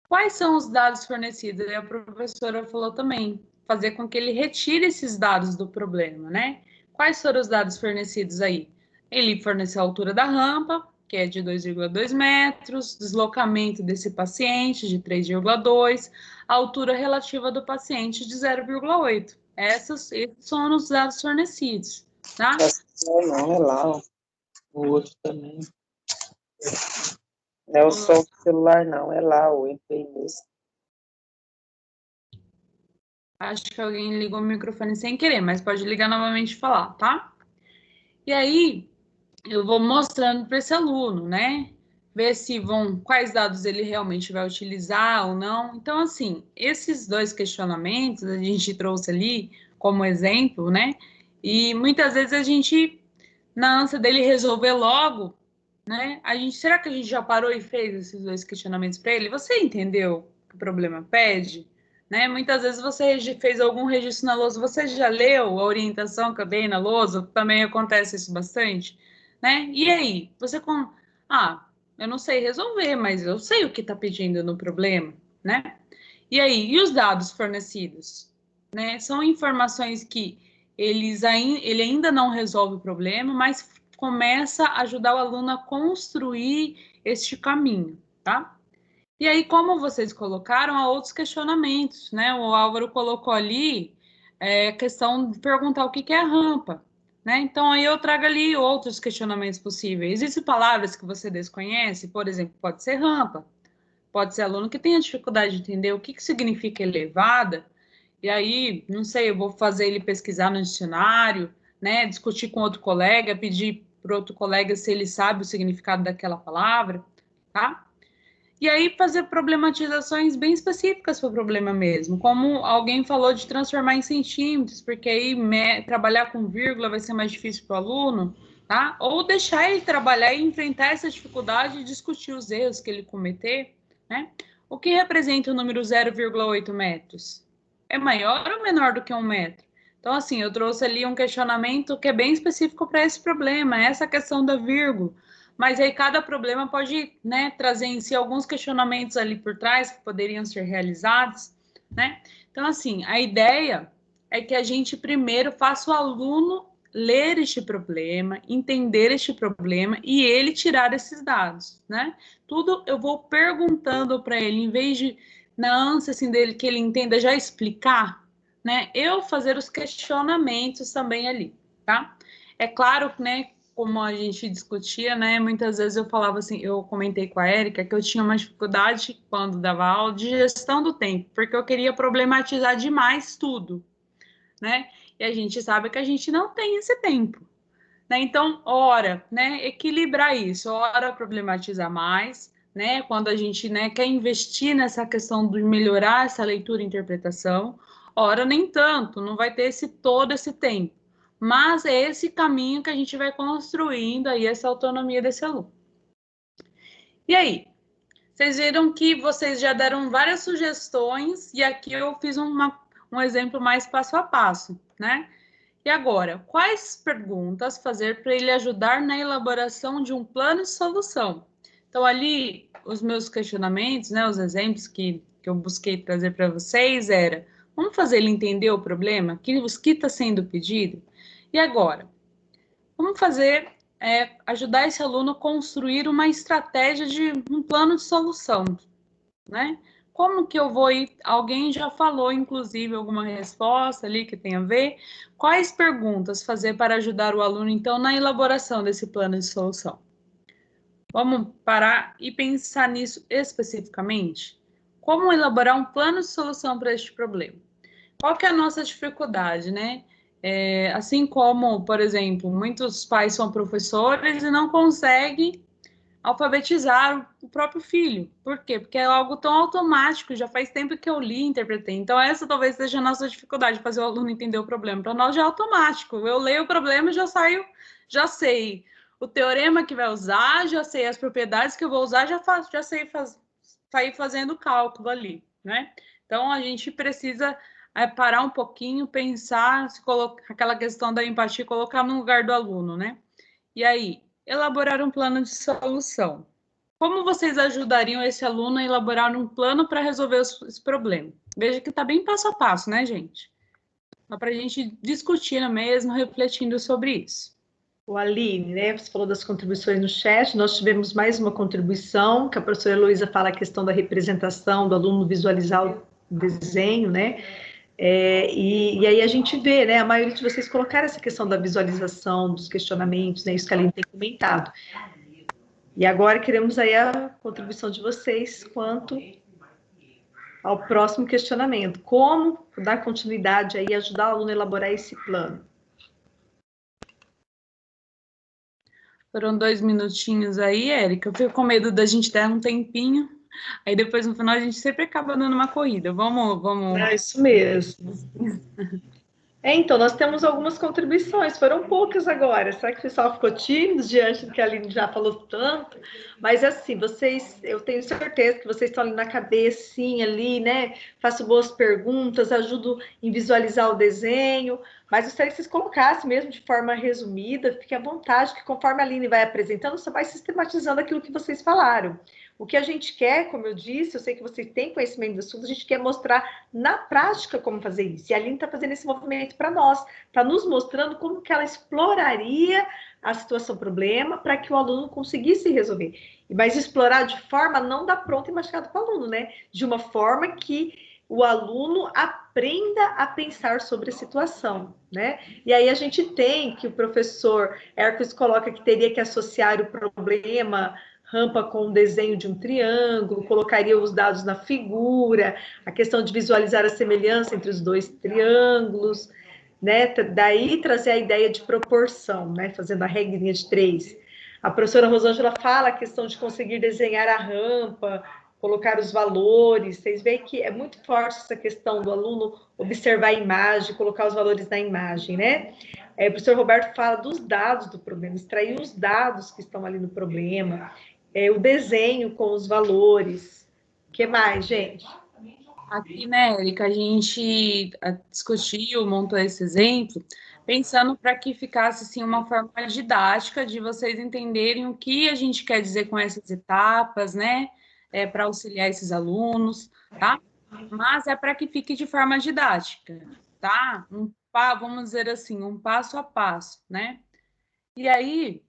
quais são os dados fornecidos? E a professora falou também, fazer com que ele retire esses dados do problema, né? Quais foram os dados fornecidos aí? Ele forneceu a altura da rampa, que é de 2,2 metros, deslocamento desse paciente de 3,2, a altura relativa do paciente de 0,8. Esses são os dados fornecidos, tá? Não, é lá, ó. O outro também. Não é o som do celular, não, é lá, o entrei nesse. Acho que alguém ligou o microfone sem querer, mas pode ligar novamente e falar, tá? E aí, eu vou mostrando para esse aluno, né? Ver se quais dados ele realmente vai utilizar ou não. Então, assim, esses dois questionamentos a gente trouxe ali como exemplo, né? E muitas vezes a gente, na ânsia dele resolver logo, né? Será que a gente já parou e fez esses dois questionamentos para ele? Você entendeu o que o problema pede? Né? Muitas vezes você fez algum registro na lousa, você já leu a orientação que eu dei na lousa? Também acontece isso bastante, né? E aí, eu não sei resolver, mas eu sei o que está pedindo no problema, né? E aí, e os dados fornecidos? Né? São informações que ele ainda não resolve o problema, mas começa a ajudar o aluno a construir este caminho, tá? E aí, como vocês colocaram, há outros questionamentos, né? O Álvaro colocou ali a questão de perguntar o que é a rampa, né? Então, aí eu trago ali outros questionamentos possíveis. Existem palavras que você desconhece? Por exemplo, pode ser rampa, pode ser aluno que tenha dificuldade de entender o que significa elevada, e aí, não sei, eu vou fazer ele pesquisar no dicionário, né? Discutir com outro colega, pedir para outro colega se ele sabe o significado daquela palavra, tá? E aí fazer problematizações bem específicas para o problema mesmo, como alguém falou de transformar em centímetros, porque aí trabalhar com vírgula vai ser mais difícil para o aluno, tá? Ou deixar ele trabalhar e enfrentar essa dificuldade e discutir os erros que ele cometer, né? O que representa o número 0,8 metros? É maior ou menor do que 1 metro? Então, assim, eu trouxe ali um questionamento que é bem específico para esse problema, essa questão da vírgula. Mas aí cada problema pode, né, trazer em si alguns questionamentos ali por trás que poderiam ser realizados, né? Então, assim, a ideia é que a gente primeiro faça o aluno ler este problema, entender este problema e ele tirar esses dados, né? Tudo eu vou perguntando para ele, em vez de, na ânsia assim, dele que ele entenda, já explicar, né? Eu fazer os questionamentos também ali, tá? É claro, né, como a gente discutia, né, muitas vezes eu falava assim, eu comentei com a Érica que eu tinha uma dificuldade quando dava aula de gestão do tempo, porque eu queria problematizar demais tudo, né? E a gente sabe que a gente não tem esse tempo, né? Então, ora, né, equilibrar isso, ora problematizar mais, né, quando a gente, né, quer investir nessa questão de melhorar essa leitura e interpretação, ora nem tanto, não vai ter todo esse tempo. Mas é esse caminho que a gente vai construindo aí essa autonomia desse aluno. E aí? Vocês viram que vocês já deram várias sugestões e aqui eu fiz um exemplo mais passo a passo, né? E agora, quais perguntas fazer para ele ajudar na elaboração de um plano de solução? Então, ali, os meus questionamentos, né, os exemplos que eu busquei trazer para vocês era, vamos fazer ele entender o problema? O que está sendo pedido? E agora, vamos fazer, ajudar esse aluno a construir uma estratégia de um plano de solução, né? Como que eu vou ir? Alguém já falou, inclusive, alguma resposta ali que tem a ver. Quais perguntas fazer para ajudar o aluno, então, na elaboração desse plano de solução? Vamos parar e pensar nisso especificamente? Como elaborar um plano de solução para este problema? Qual que é a nossa dificuldade, né? Assim como, por exemplo, muitos pais são professores e não conseguem alfabetizar o próprio filho. Por quê? Porque é algo tão automático, já faz tempo que eu li e interpretei. Então, essa talvez seja a nossa dificuldade, fazer o aluno entender o problema. Para nós já é automático. Eu leio o problema e já saio, já sei o teorema que vai usar, já sei as propriedades que eu vou usar, já sei sair fazendo o cálculo ali, né? Então, a gente precisa parar um pouquinho, pensar, se colocar aquela questão da empatia, colocar no lugar do aluno, né? E aí, elaborar um plano de solução. Como vocês ajudariam esse aluno a elaborar um plano para resolver esse problema? Veja que está bem passo a passo, né, gente? Só para a gente discutir mesmo, refletindo sobre isso. O Aline, né, você falou das contribuições no chat, nós tivemos mais uma contribuição, que a professora Heloísa fala a questão da representação, do aluno visualizar o desenho, né? E aí a gente vê, né, a maioria de vocês colocaram essa questão da visualização, dos questionamentos, né, isso que a Aline tem comentado. E agora queremos aí a contribuição de vocês quanto ao próximo questionamento. Como dar continuidade aí, ajudar o aluno a elaborar esse plano? Foram 2 minutinhos aí, Érica. Eu fico com medo da gente dar um tempinho. Aí depois, no final, a gente sempre acaba dando uma corrida. Vamos... É isso mesmo. Então, nós temos algumas contribuições, foram poucas agora. Será que o pessoal ficou tímido diante do que a Aline já falou tanto? Mas assim, eu tenho certeza que vocês estão ali na cabecinha ali, né? Faço boas perguntas, ajudo em visualizar o desenho, mas eu gostaria que vocês colocassem mesmo de forma resumida, fique à vontade, que conforme a Aline vai apresentando, você vai sistematizando aquilo que vocês falaram. O que a gente quer, como eu disse, eu sei que vocês têm conhecimento do assunto, a gente quer mostrar na prática como fazer isso. E a Aline está fazendo esse movimento para nós, está nos mostrando como que ela exploraria a situação problema para que o aluno conseguisse resolver. Mas explorar de forma não dá pronto e mastigado para o aluno, né? De uma forma que o aluno aprenda a pensar sobre a situação, né? E aí a gente tem que o professor Hércules coloca que teria que associar o problema rampa com o desenho de um triângulo, colocaria os dados na figura, a questão de visualizar a semelhança entre os dois triângulos, né? Daí trazer a ideia de proporção, né? Fazendo a regrinha de 3. A professora Rosângela fala a questão de conseguir desenhar a rampa, colocar os valores. Vocês veem que é muito forte essa questão do aluno observar a imagem, colocar os valores na imagem, né? O professor Roberto fala dos dados do problema, extrair os dados que estão ali no problema, o desenho com os valores. O que mais, gente? Aqui, né, Érica, a gente discutiu, montou esse exemplo, pensando para que ficasse assim, uma forma didática de vocês entenderem o que a gente quer dizer com essas etapas, né? Para auxiliar esses alunos, tá? Mas é para que fique de forma didática. tá? Vamos dizer assim, um passo a passo, né? E aí,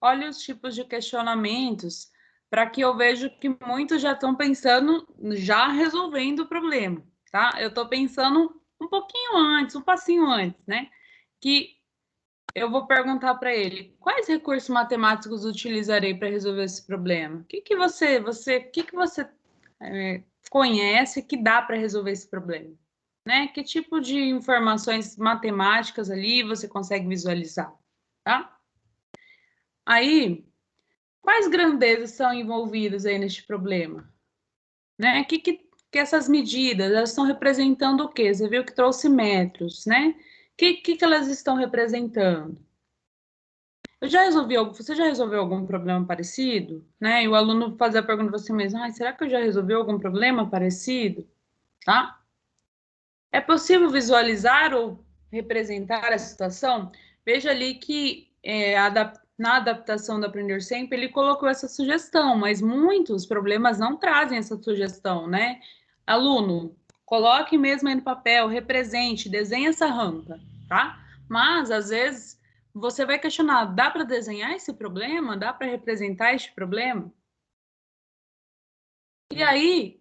olha os tipos de questionamentos, para que eu vejo que muitos já estão pensando, já resolvendo o problema, tá? Eu estou pensando um pouquinho antes, um passinho antes, né? Que eu vou perguntar para ele, quais recursos matemáticos utilizarei para resolver esse problema? O que você conhece que dá para resolver esse problema? Né? Que tipo de informações matemáticas ali você consegue visualizar, tá? Aí, quais grandezas são envolvidas aí neste problema? Né? Que essas medidas, elas estão representando o quê? Você viu que trouxe metros, né? Que elas estão representando? Você já resolveu algum problema parecido? Né? E o aluno faz a pergunta para você mesmo, será que eu já resolvi algum problema parecido? Tá? É possível visualizar ou representar a situação? Veja ali que na adaptação do Aprender Sempre, ele colocou essa sugestão, mas muitos problemas não trazem essa sugestão, né? Aluno, coloque mesmo aí no papel, represente, desenhe essa rampa, tá? Mas, às vezes, você vai questionar, dá para desenhar esse problema? Dá para representar este problema? E aí,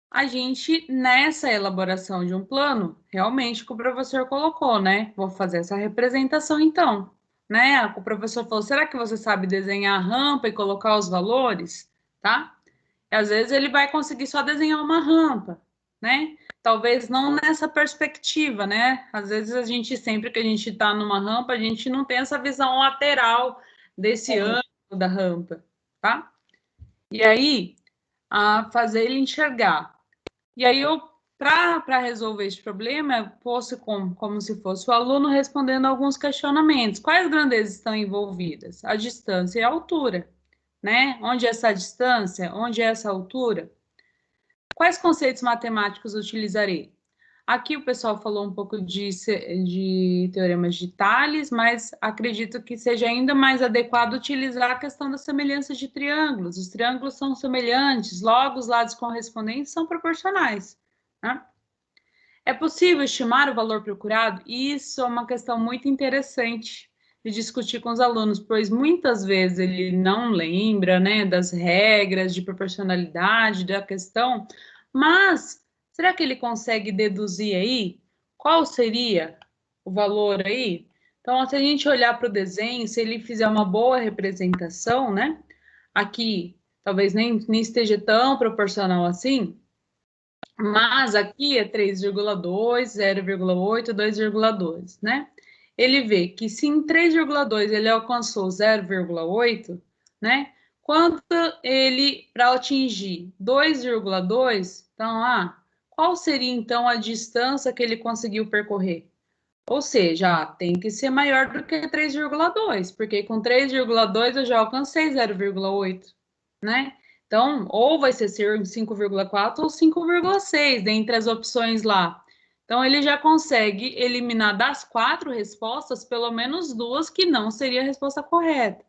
a gente, nessa elaboração de um plano, realmente que o professor colocou, né? Vou fazer essa representação então, né? O professor falou, será que você sabe desenhar a rampa e colocar os valores, tá? E às vezes ele vai conseguir só desenhar uma rampa, né? Talvez não nessa perspectiva, né? Às vezes sempre que a gente está numa rampa, a gente não tem essa visão lateral desse ângulo da rampa, tá? E aí, a fazer ele enxergar. E aí, para resolver esse problema, eu fosse como se fosse o aluno respondendo alguns questionamentos. Quais grandezas estão envolvidas? A distância e a altura, né? Onde é essa distância? Onde é essa altura? Quais conceitos matemáticos utilizarei? Aqui o pessoal falou um pouco de teoremas de Tales, mas acredito que seja ainda mais adequado utilizar a questão da semelhança de triângulos. Os triângulos são semelhantes, logo os lados correspondentes são proporcionais, né? É possível estimar o valor procurado? Isso é uma questão muito interessante de discutir com os alunos, pois muitas vezes ele não lembra, né, das regras de proporcionalidade da questão, mas será que ele consegue deduzir aí qual seria o valor aí? Então, se a gente olhar para o desenho, se ele fizer uma boa representação, né, aqui talvez nem esteja tão proporcional assim, mas aqui é 3,2, 0,8, 2,2, né? Ele vê que se em 3,2 ele alcançou 0,8, né? Quanto ele, para atingir 2,2, então, qual seria então a distância que ele conseguiu percorrer? Ou seja, tem que ser maior do que 3,2, porque com 3,2 eu já alcancei 0,8, né? Então, ou vai ser 5,4 ou 5,6, dentre as opções lá. Então, ele já consegue eliminar das 4 respostas, pelo menos 2 que não seria a resposta correta,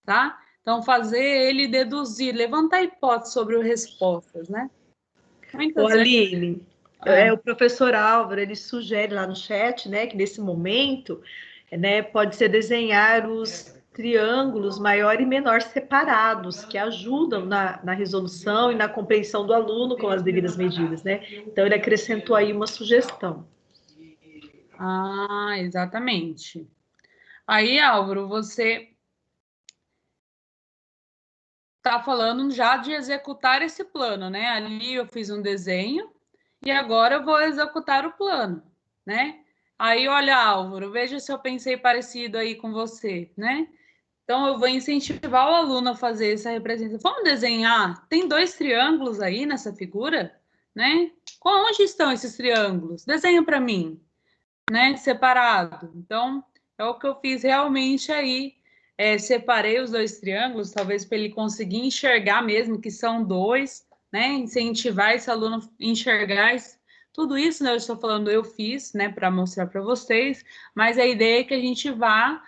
tá? Então, fazer ele deduzir, levantar hipóteses sobre as respostas, né? Ô, Aline, o professor Álvaro, ele sugere lá no chat, né, que nesse momento, né, pode ser desenhar os triângulos maior e menor separados, que ajudam na resolução e na compreensão do aluno com as devidas medidas, né? Então, ele acrescentou aí uma sugestão. Exatamente. Aí, Álvaro, você está falando já de executar esse plano, né? Ali eu fiz um desenho e agora eu vou executar o plano, né? Aí, olha, Álvaro, veja se eu pensei parecido aí com você, né? Então, eu vou incentivar o aluno a fazer essa representação. Vamos desenhar? Tem 2 triângulos aí nessa figura, né? Onde estão esses triângulos? Desenha para mim, né? Separado. Então, é o que eu fiz realmente aí. Separei os 2 triângulos, talvez para ele conseguir enxergar mesmo que são 2, né? Incentivar esse aluno a enxergar tudo isso, né? Eu estou falando, eu fiz, né? Para mostrar para vocês, mas a ideia é que a gente vá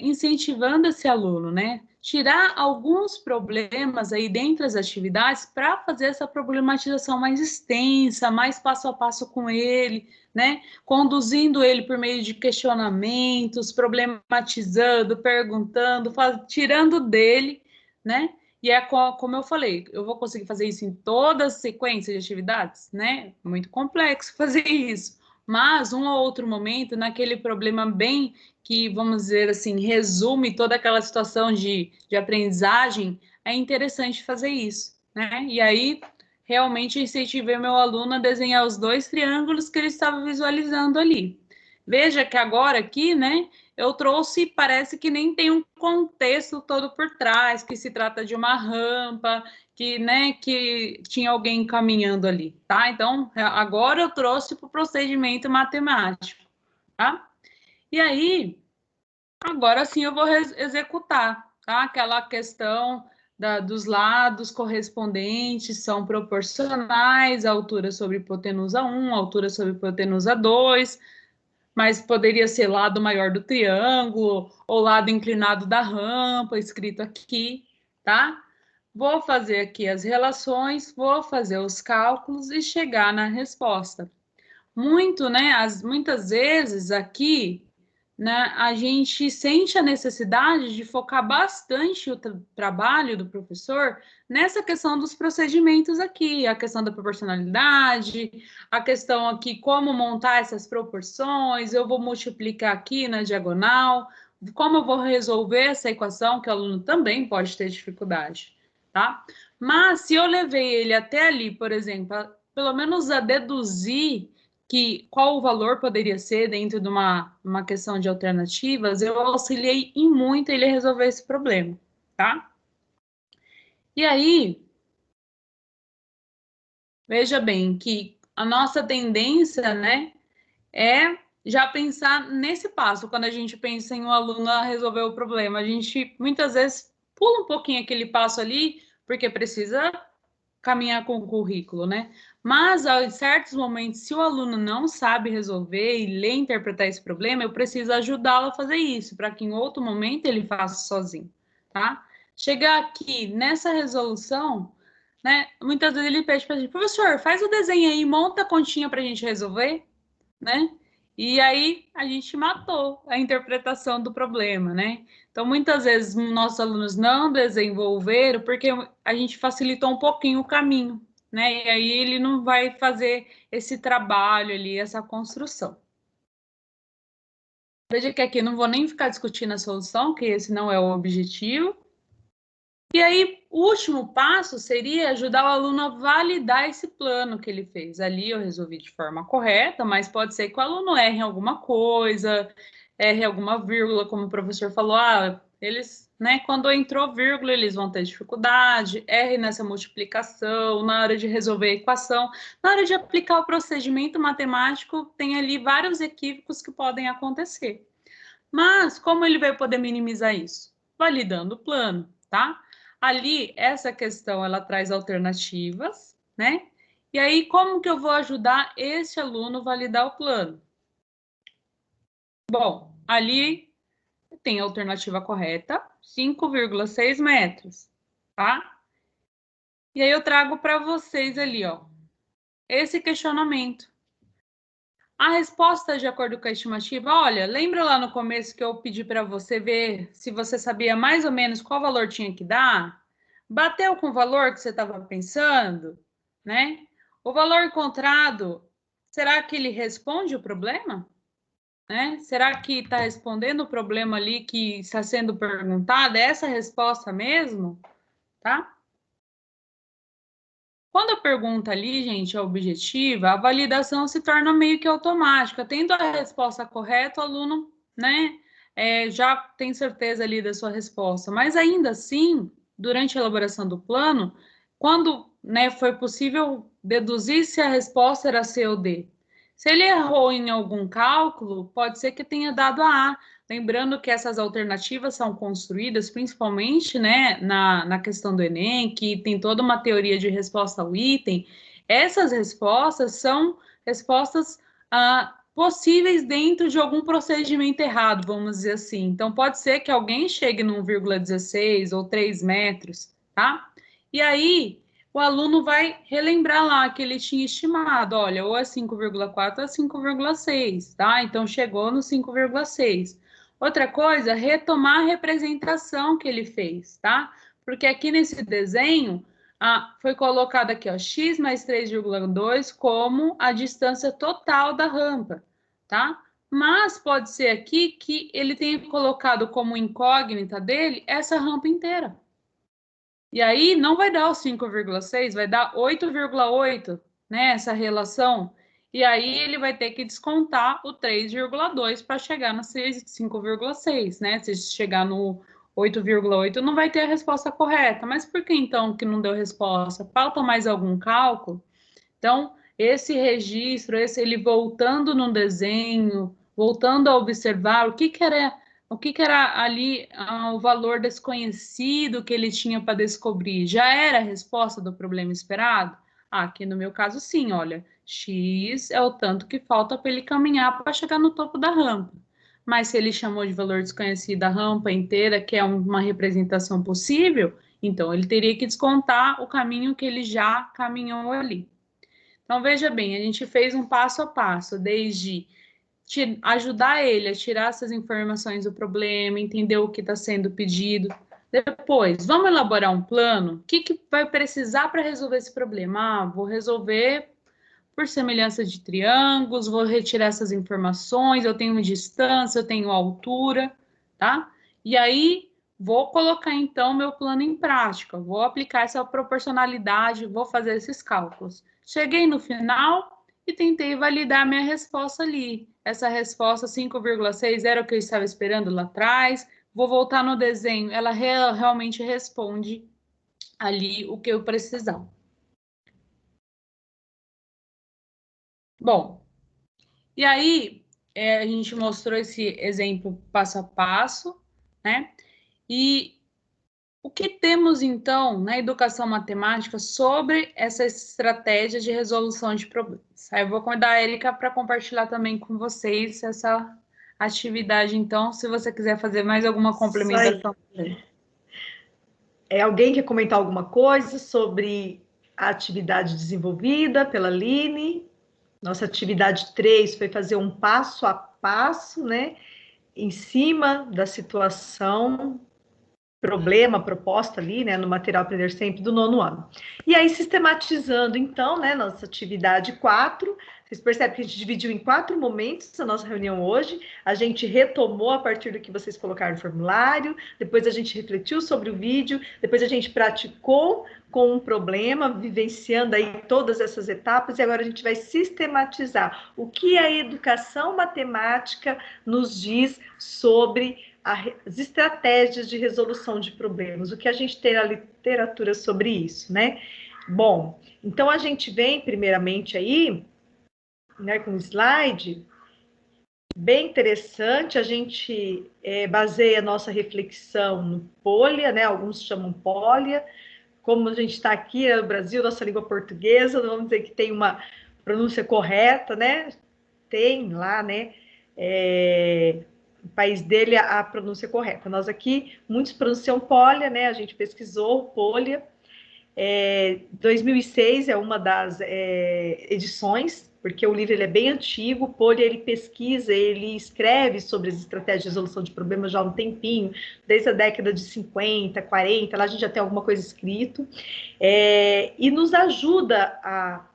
incentivando esse aluno, né? tirar alguns problemas aí dentro das atividades para fazer essa problematização mais extensa, mais passo a passo com ele, né? Conduzindo ele por meio de questionamentos, problematizando, perguntando, tirando dele, né? E é como eu falei, eu vou conseguir fazer isso em toda a sequência de atividades, né? Muito complexo fazer isso. Mas um ou outro momento, naquele problema bem que, vamos dizer assim, resume toda aquela situação de aprendizagem, é interessante fazer isso, né? E aí, realmente, incentivei meu aluno a desenhar os 2 triângulos que ele estava visualizando ali. Veja que agora aqui, né, eu trouxe, parece que nem tem um contexto todo por trás, que se trata de uma rampa, que, né, que tinha alguém caminhando ali, tá? Então, agora eu trouxe para o procedimento matemático, tá? E aí, agora sim eu vou executar, tá? Aquela questão dos lados correspondentes são proporcionais, a altura sobre hipotenusa 1, a altura sobre hipotenusa 2, mas poderia ser lado maior do triângulo ou lado inclinado da rampa, escrito aqui, tá? Vou fazer aqui as relações, vou fazer os cálculos e chegar na resposta. Muitas vezes aqui, né, a gente sente a necessidade de focar bastante o trabalho do professor nessa questão dos procedimentos aqui, a questão da proporcionalidade, a questão aqui como montar essas proporções, eu vou multiplicar aqui na diagonal, como eu vou resolver essa equação, que o aluno também pode ter dificuldade, tá? Mas se eu levei ele até ali, por exemplo, pelo menos a deduzir qual o valor poderia ser dentro de uma questão de alternativas, eu auxiliei em muito ele resolver esse problema, tá? E aí, veja bem que a nossa tendência, né, é já pensar nesse passo, quando a gente pensa em um aluno a resolver o problema. A gente, muitas vezes, pula um pouquinho aquele passo ali, porque precisa caminhar com o currículo, né? Mas, em certos momentos, se o aluno não sabe resolver e ler e interpretar esse problema, eu preciso ajudá-lo a fazer isso, para que em outro momento ele faça sozinho, tá? Chegar aqui nessa resolução, né? Muitas vezes ele pede para a gente, professor, faz o desenho aí, monta a continha para a gente resolver, né? E aí a gente matou a interpretação do problema, né? Então, muitas vezes, nossos alunos não desenvolveram porque a gente facilitou um pouquinho o caminho, né? E aí ele não vai fazer esse trabalho ali, essa construção. Veja que aqui não vou nem ficar discutindo a solução, que esse não é o objetivo. E aí, o último passo seria ajudar o aluno a validar esse plano que ele fez. Ali eu resolvi de forma correta, mas pode ser que o aluno erre em alguma coisa, erre alguma vírgula, como o professor falou, eles, né, quando entrou vírgula, eles vão ter dificuldade, erre nessa multiplicação, na hora de resolver a equação, na hora de aplicar o procedimento matemático, tem ali vários equívocos que podem acontecer. Mas, como ele vai poder minimizar isso? Validando o plano, tá? Ali, essa questão, ela traz alternativas, né? E aí, como que eu vou ajudar esse aluno a validar o plano? Bom, ali tem a alternativa correta, 5,6 metros, tá? E aí eu trago para vocês ali, ó, esse questionamento. A resposta de acordo com a estimativa, olha, lembra lá no começo que eu pedi para você ver se você sabia mais ou menos qual valor tinha que dar? Bateu com o valor que você estava pensando, né? O valor encontrado, será que ele responde o problema? Né? Será que está respondendo o problema ali que está sendo perguntado? É essa a resposta mesmo? Tá? Quando a pergunta ali, gente, é objetiva, a validação se torna meio que automática. Tendo a resposta correta, o aluno, né, já tem certeza ali da sua resposta. Mas ainda assim, durante a elaboração do plano, quando, né, foi possível deduzir se a resposta era C ou D. Se ele errou em algum cálculo, pode ser que tenha dado a A. Lembrando que essas alternativas são construídas principalmente, né, na questão do Enem, que tem toda uma teoria de resposta ao item. Essas respostas são respostas possíveis dentro de algum procedimento errado, vamos dizer assim. Então, pode ser que alguém chegue no 1,16 ou 3 metros, tá? E aí, o aluno vai relembrar lá que ele tinha estimado, olha, ou é 5,4 ou é 5,6, tá? Então, chegou no 5,6. Outra coisa, retomar a representação que ele fez, tá? Porque aqui nesse desenho, foi colocado aqui, ó, x mais 3,2 como a distância total da rampa, tá? Mas pode ser aqui que ele tenha colocado como incógnita dele essa rampa inteira. E aí não vai dar o 5,6, vai dar 8,8, né, essa relação. E aí ele vai ter que descontar o 3,2 para chegar no 5,6, né? Se chegar no 8,8 não vai ter a resposta correta. Mas por que então que não deu resposta? Falta mais algum cálculo? Então, esse registro, ele voltando no desenho, voltando a observar o que era ali o valor desconhecido que ele tinha para descobrir, já era a resposta do problema esperado? Aqui no meu caso, sim, olha, x é o tanto que falta para ele caminhar para chegar no topo da rampa. Mas se ele chamou de valor desconhecido a rampa inteira, que é uma representação possível, então ele teria que descontar o caminho que ele já caminhou ali. Então, veja bem, a gente fez um passo a passo, desde ajudar ele a tirar essas informações do problema, entender o que está sendo pedido. Depois, vamos elaborar um plano? O que vai precisar para resolver esse problema? Vou resolver por semelhança de triângulos, vou retirar essas informações, eu tenho distância, eu tenho altura, tá? E aí, vou colocar, então, meu plano em prática, vou aplicar essa proporcionalidade, vou fazer esses cálculos. Cheguei no final e tentei validar minha resposta ali. Essa resposta 5,6 era o que eu estava esperando lá atrás. Vou voltar no desenho, ela realmente responde ali o que eu precisava. Bom, e aí a gente mostrou esse exemplo passo a passo, né? E o que temos, então, na educação matemática sobre essa estratégia de resolução de problemas? Aí eu vou convidar a Érica para compartilhar também com vocês essa atividade, então, se você quiser fazer mais alguma complementação. Alguém quer comentar alguma coisa sobre a atividade desenvolvida pela Aline? Nossa atividade 3 foi fazer um passo a passo, né, em cima da situação, problema, proposta ali, né, no material Aprender Sempre do 9º ano. E aí, sistematizando, então, né, nossa atividade 4, vocês percebem que a gente dividiu em 4 momentos a nossa reunião hoje, a gente retomou a partir do que vocês colocaram no formulário, depois a gente refletiu sobre o vídeo, depois a gente praticou com um problema, vivenciando aí todas essas etapas, e agora a gente vai sistematizar o que a educação matemática nos diz sobre as estratégias de resolução de problemas, o que a gente tem na literatura sobre isso, né? Bom, então a gente vem primeiramente aí, né, com um slide bem interessante, a gente baseia a nossa reflexão no Polya, né? Alguns chamam Polya, como a gente está aqui no Brasil, nossa língua portuguesa, não vamos dizer que tem uma pronúncia correta, né? Tem lá, né? O país dele a pronúncia correta. Nós aqui, muitos pronunciam Polya, né? A gente pesquisou Polya. 2006 é uma das edições, porque o livro ele é bem antigo. Polya, ele pesquisa, ele escreve sobre as estratégias de resolução de problemas já há um tempinho, desde a década de 50, 40, lá a gente já tem alguma coisa escrito, e nos ajuda a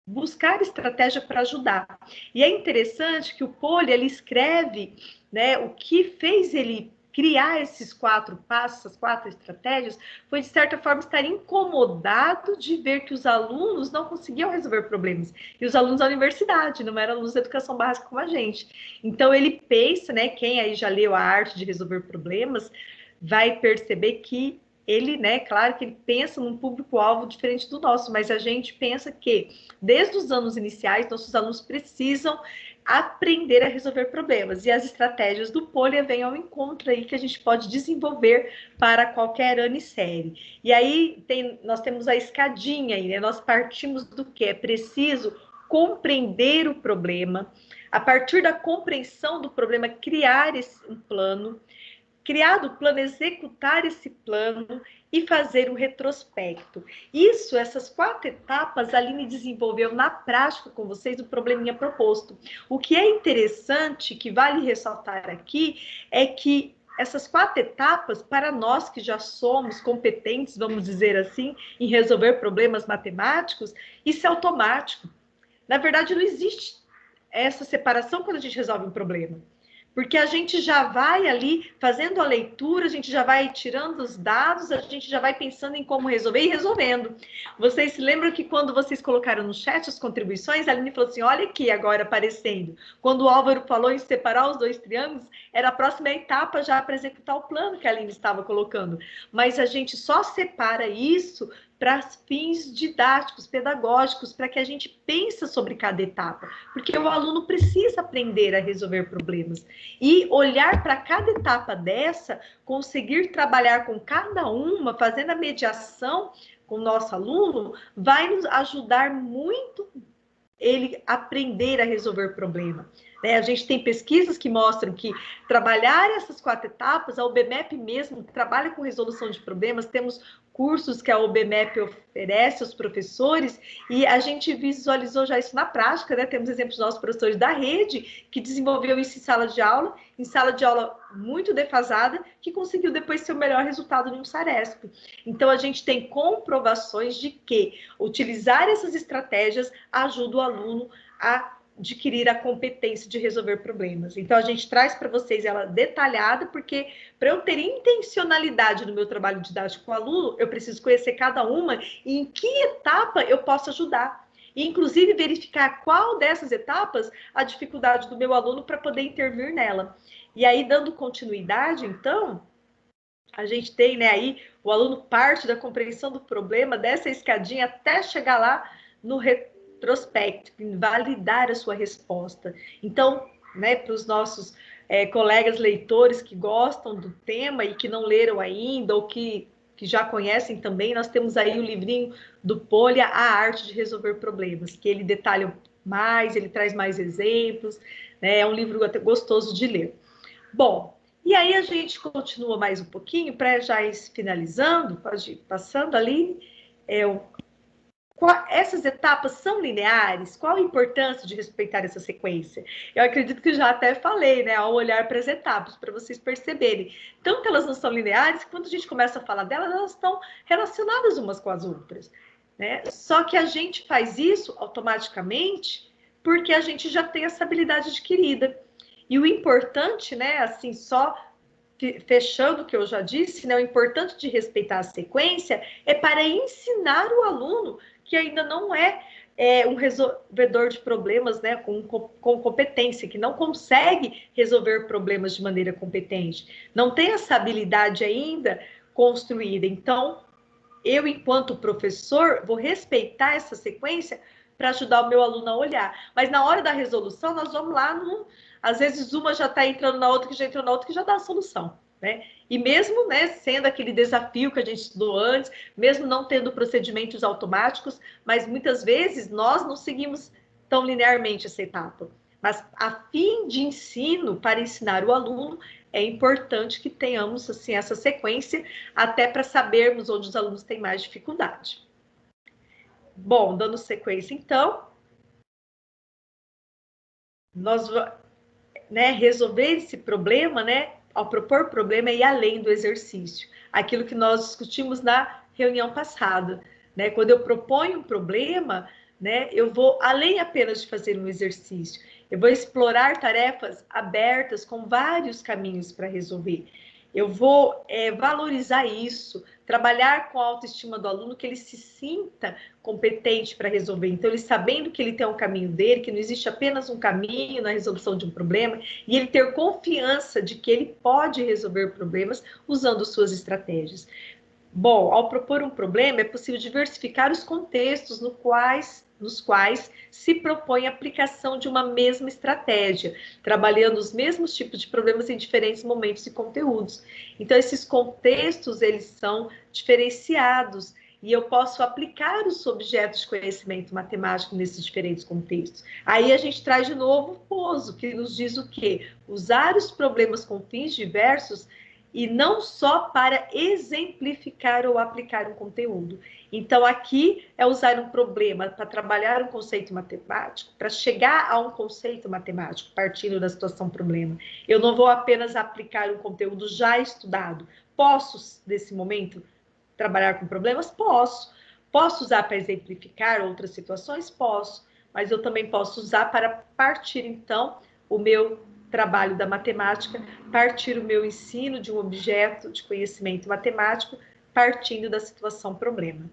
buscar estratégia para ajudar. E é interessante que o Polya, ele escreve, né, o que fez ele criar esses 4 passos, essas 4 estratégias, foi, de certa forma, estar incomodado de ver que os alunos não conseguiam resolver problemas. E os alunos da universidade, não eram alunos da educação básica como a gente. Então, ele pensa, né, quem aí já leu a arte de resolver problemas, vai perceber que ele, né, claro que ele pensa num público-alvo diferente do nosso, mas a gente pensa que, desde os anos iniciais, nossos alunos precisam aprender a resolver problemas, e as estratégias do Polya vêm ao encontro aí que a gente pode desenvolver para qualquer ano e série. E aí nós temos a escadinha aí, né? Nós partimos do que? É preciso compreender o problema, a partir da compreensão do problema, criar um plano, criado o plano, executar esse plano e fazer o retrospecto. Isso, essas 4 etapas, a Aline desenvolveu na prática com vocês o probleminha proposto. O que é interessante, que vale ressaltar aqui, é que essas 4 etapas, para nós que já somos competentes, vamos dizer assim, em resolver problemas matemáticos, isso é automático. Na verdade, não existe essa separação quando a gente resolve um problema. Porque a gente já vai ali fazendo a leitura, a gente já vai tirando os dados, a gente já vai pensando em como resolver e resolvendo. Vocês se lembram que quando vocês colocaram no chat as contribuições, a Aline falou assim, olha aqui agora aparecendo. Quando o Álvaro falou em separar os 2 triângulos, era a próxima etapa já para executar o plano que a Aline estava colocando. Mas a gente só separa isso para fins didáticos, pedagógicos, para que a gente pense sobre cada etapa, porque o aluno precisa aprender a resolver problemas e olhar para cada etapa dessa, conseguir trabalhar com cada uma, fazendo a mediação com o nosso aluno, vai nos ajudar muito ele aprender a resolver problema. Né? A gente tem pesquisas que mostram que trabalhar essas 4 etapas, a UBMEP mesmo trabalha com resolução de problemas, temos cursos que a UBMEP oferece aos professores, e a gente visualizou já isso na prática, né? Temos exemplos dos nossos professores da rede, que desenvolveu isso em sala de aula muito defasada, que conseguiu depois ser o melhor resultado em um Saresp. Então, a gente tem comprovações de que utilizar essas estratégias ajuda o aluno a adquirir a competência de resolver problemas. Então, a gente traz para vocês ela detalhada, porque para eu ter intencionalidade no meu trabalho didático com o aluno, eu preciso conhecer cada uma e em que etapa eu posso ajudar. E, inclusive, verificar qual dessas etapas a dificuldade do meu aluno para poder intervir nela. E aí, dando continuidade, então, a gente tem, né, aí o aluno parte da compreensão do problema, dessa escadinha até chegar lá no retrospecto, validar a sua resposta. Então, né, para os nossos colegas leitores que gostam do tema e que não leram ainda, ou que já conhecem também, nós temos aí o livrinho do Polya, A Arte de Resolver Problemas, que ele detalha mais, ele traz mais exemplos, né, é um livro até gostoso de ler. Bom, e aí a gente continua mais um pouquinho, para já ir finalizando, pode ir passando ali, essas etapas são lineares? Qual a importância de respeitar essa sequência? Eu acredito que já até falei, né, ao olhar para as etapas, para vocês perceberem. Tanto elas não são lineares, que quando a gente começa a falar delas, elas estão relacionadas umas com as outras, né? Só que a gente faz isso automaticamente porque a gente já tem essa habilidade adquirida. E o importante, né, assim, só fechando o que eu já disse, né, o importante de respeitar a sequência é para ensinar o aluno que ainda não é um resolvedor de problemas, né, com competência, que não consegue resolver problemas de maneira competente, não tem essa habilidade ainda construída. Então, eu, enquanto professor, vou respeitar essa sequência para ajudar o meu aluno a olhar. Mas na hora da resolução, nós vamos lá, às vezes uma já está entrando na outra, que já entrou na outra, que já dá a solução, né? E mesmo, né, sendo aquele desafio que a gente estudou antes, mesmo não tendo procedimentos automáticos, mas muitas vezes nós não seguimos tão linearmente essa etapa. Mas a fim de ensino, para ensinar o aluno, é importante que tenhamos assim essa sequência, até para sabermos onde os alunos têm mais dificuldade. Bom, dando sequência, então, nós, né, resolver esse problema, né, ao propor problema é ir além do exercício. Aquilo que nós discutimos na reunião passada, né? Quando eu proponho um problema, né, eu vou além apenas de fazer um exercício. Eu vou explorar tarefas abertas com vários caminhos para resolver. Eu vou valorizar isso, trabalhar com a autoestima do aluno, que ele se sinta competente para resolver. Então, ele sabendo que ele tem um caminho dele, que não existe apenas um caminho na resolução de um problema, e ele ter confiança de que ele pode resolver problemas usando suas estratégias. Bom, ao propor um problema, é possível diversificar os contextos nos quais se propõe a aplicação de uma mesma estratégia, trabalhando os mesmos tipos de problemas em diferentes momentos e conteúdos. Então, esses contextos, eles são diferenciados e eu posso aplicar os objetos de conhecimento matemático nesses diferentes contextos. Aí a gente traz de novo o Pozo, que nos diz o quê? Usar os problemas com fins diversos e não só para exemplificar ou aplicar um conteúdo. Então, aqui é usar um problema para trabalhar um conceito matemático, para chegar a um conceito matemático, partindo da situação problema. Eu não vou apenas aplicar um conteúdo já estudado. Posso, nesse momento, trabalhar com problemas? Posso. Posso usar para exemplificar outras situações? Posso. Mas eu também posso usar para partir, então, o meu trabalho da matemática, partir o meu ensino de um objeto de conhecimento matemático, partindo da situação problema.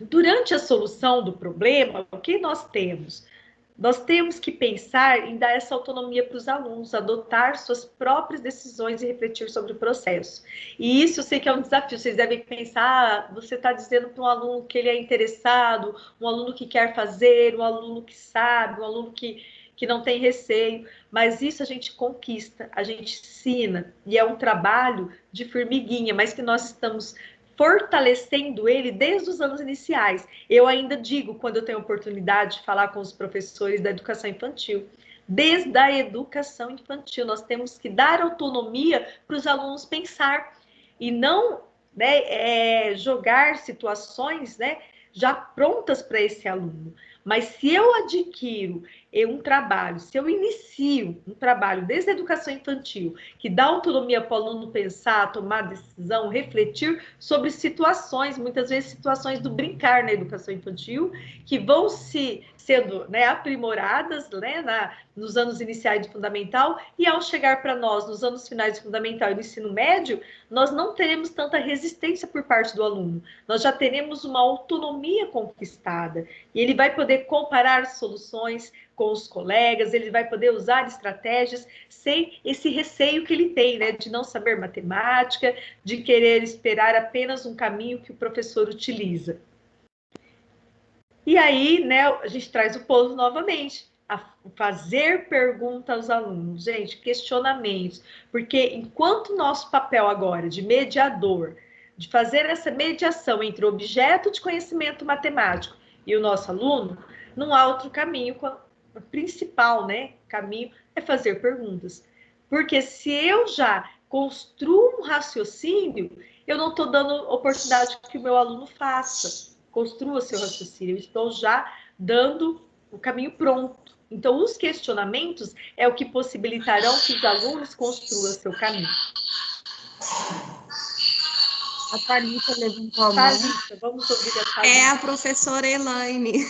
Durante a solução do problema, o que nós temos? Nós temos que pensar em dar essa autonomia para os alunos, adotar suas próprias decisões e refletir sobre o processo. E isso eu sei que é um desafio. Vocês devem pensar, você está dizendo para um aluno que ele é interessado, um aluno que quer fazer, um aluno que sabe, um aluno que não tem receio, mas isso a gente conquista, a gente ensina, e é um trabalho de formiguinha, mas que nós estamos fortalecendo ele desde os anos iniciais. Eu ainda digo, quando eu tenho oportunidade de falar com os professores da educação infantil, desde a educação infantil, nós temos que dar autonomia para os alunos pensar, e não, né, jogar situações, né, já prontas para esse aluno. Mas se eu adquiro um trabalho, se eu inicio um trabalho desde a educação infantil, que dá autonomia para o aluno pensar, tomar decisão, refletir sobre situações, muitas vezes situações do brincar na educação infantil, que vão sendo, né, aprimoradas, né, nos anos iniciais de fundamental, e ao chegar para nós nos anos finais de fundamental e do ensino médio, nós não teremos tanta resistência por parte do aluno, nós já teremos uma autonomia conquistada, e ele vai poder comparar soluções com os colegas, ele vai poder usar estratégias sem esse receio que ele tem, né, de não saber matemática, de querer esperar apenas um caminho que o professor utiliza. E aí, né, a gente traz o Pozo novamente, a fazer perguntas aos alunos, gente, questionamentos, porque enquanto nosso papel agora de mediador, de fazer essa mediação entre o objeto de conhecimento matemático e o nosso aluno, não há outro caminho. O principal, né, caminho é fazer perguntas. Porque se eu já construo um raciocínio, eu não estou dando oportunidade que o meu aluno faça. Construa seu raciocínio. Eu estou já dando o caminho pronto. Então, os questionamentos é o que possibilitarão que os alunos construam seu caminho. A Thalita levantou a mão. Thalita, vamos ouvir a Thalita. É a professora Elaine.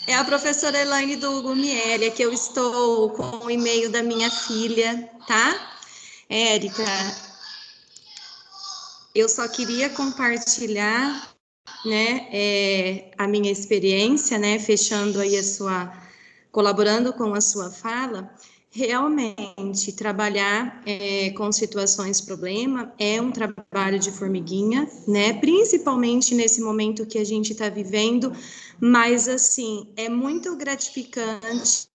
É a professora Elaine do Hugo Miele, que eu estou com o e-mail da minha filha, tá? Érica, eu só queria compartilhar, né, a minha experiência, né, fechando aí colaborando com a sua fala. Realmente, trabalhar com situações problema é um trabalho de formiguinha, né? Principalmente nesse momento que a gente está vivendo, mas, assim, é muito gratificante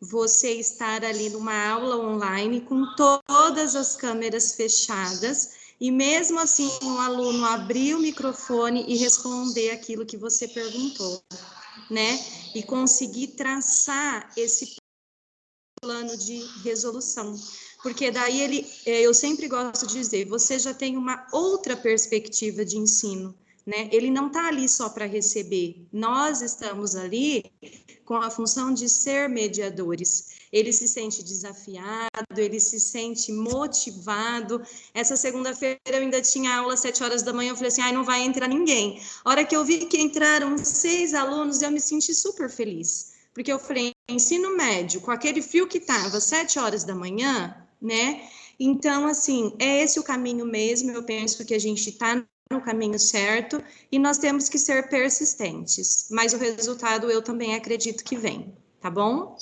você estar ali numa aula online com todas as câmeras fechadas e, mesmo assim, o aluno abrir o microfone e responder aquilo que você perguntou, né? E conseguir traçar esse plano de resolução, porque daí eu sempre gosto de dizer, você já tem uma outra perspectiva de ensino, né? Ele não está ali só para receber, nós estamos ali com a função de ser mediadores. Ele se sente desafiado, ele se sente motivado. Essa segunda-feira eu ainda tinha aula às 7 horas da manhã, eu falei assim, não vai entrar ninguém. A hora que eu vi que entraram 6 alunos, eu me senti super feliz, porque eu falei, ensino médio, com aquele fio que estava 7 horas da manhã, né? Então, assim, é esse o caminho mesmo, eu penso que a gente está no caminho certo e nós temos que ser persistentes, mas o resultado eu também acredito que vem, tá bom?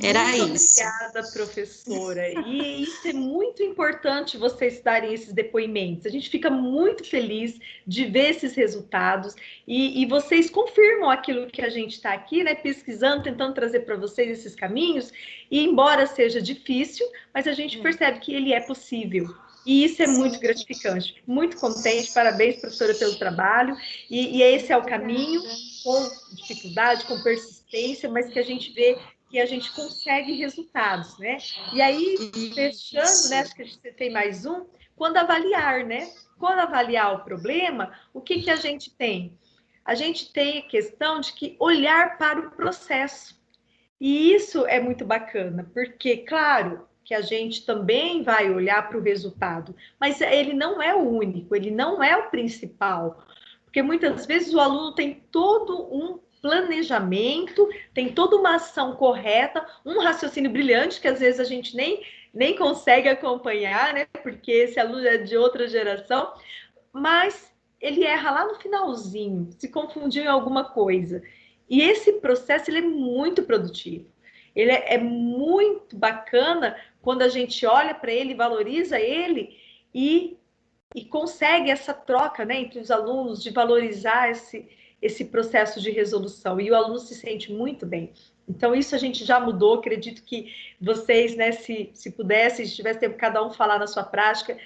Era muito isso. Obrigada, professora. E isso é muito importante vocês darem esses depoimentos. A gente fica muito feliz de ver esses resultados e vocês confirmam aquilo que a gente está aqui, né, pesquisando, tentando trazer para vocês esses caminhos. E embora seja difícil, mas a gente percebe que ele é possível. E isso é muito gratificante, muito contente, parabéns, professora, pelo trabalho, e esse é o caminho, com dificuldade, com persistência, mas que a gente vê que a gente consegue resultados, né? E aí, fechando, né, acho que a gente tem mais um, quando avaliar, né? Quando avaliar o problema, o que, que a gente tem? A gente tem a questão de que olhar para o processo. E isso é muito bacana, porque, claro, que a gente também vai olhar para o resultado, mas ele não é o único, ele não é o principal, porque muitas vezes o aluno tem todo um planejamento, tem toda uma ação correta, um raciocínio brilhante que às vezes a gente nem consegue acompanhar, né? Porque esse aluno é de outra geração, mas ele erra lá no finalzinho, se confundiu em alguma coisa. E esse processo ele é muito produtivo. Ele é muito bacana quando a gente olha para ele, valoriza ele e consegue essa troca, né, entre os alunos de valorizar esse processo de resolução. E o aluno se sente muito bem. Então, isso a gente já mudou. Acredito que vocês, né, se pudessem, se tivesse tempo cada um falar na sua prática,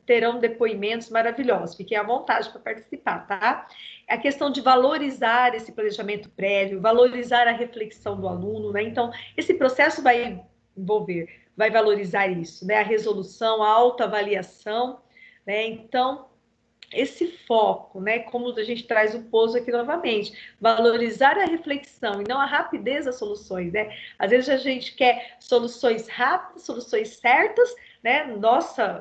terão depoimentos maravilhosos. Fiquem à vontade para participar, tá? A questão de valorizar esse planejamento prévio, valorizar a reflexão do aluno, né? Então, esse processo vai envolver, vai valorizar isso, né? A resolução, a autoavaliação, né? Então, esse foco, né? Como a gente traz o pouso aqui novamente, valorizar a reflexão e não a rapidez das soluções, né? Às vezes a gente quer soluções rápidas, soluções certas, né?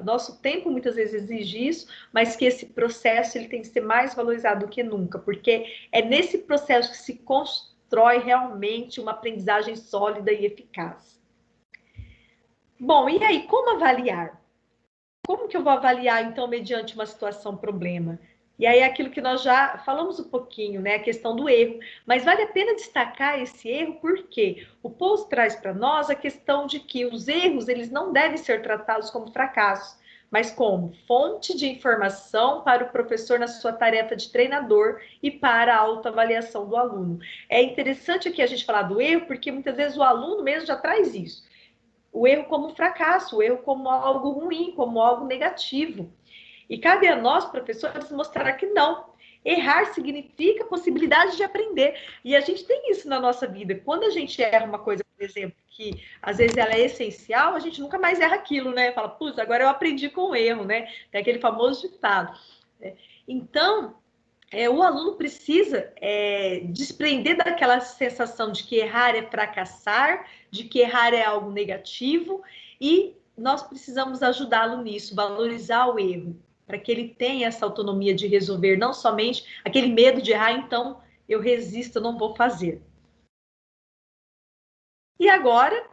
Nosso tempo muitas vezes exige isso, mas que esse processo ele tem que ser mais valorizado do que nunca, porque é nesse processo que se constrói realmente uma aprendizagem sólida e eficaz. Bom, e aí, como avaliar? Como que eu vou avaliar, então, mediante uma situação problema? E aí, aquilo que nós já falamos um pouquinho, né? A questão do erro. Mas vale a pena destacar esse erro, porque o Pouso traz para nós a questão de que os erros, eles não devem ser tratados como fracassos, mas como fonte de informação para o professor na sua tarefa de treinador e para a autoavaliação do aluno. É interessante aqui a gente falar do erro, porque muitas vezes o aluno mesmo já traz isso. O erro como fracasso, o erro como algo ruim, como algo negativo. E cabe a nós, professores, mostrar que não. Errar significa possibilidade de aprender. E a gente tem isso na nossa vida. Quando a gente erra uma coisa, por exemplo, que às vezes ela é essencial, a gente nunca mais erra aquilo, né? Fala, putz, agora eu aprendi com o erro, né? Tem aquele famoso ditado. Então, o aluno precisa desprender daquela sensação de que errar é fracassar, de que errar é algo negativo, e nós precisamos ajudá-lo nisso, valorizar o erro, para que ele tenha essa autonomia de resolver, não somente aquele medo de errar, então eu resisto, eu não vou fazer. E agora,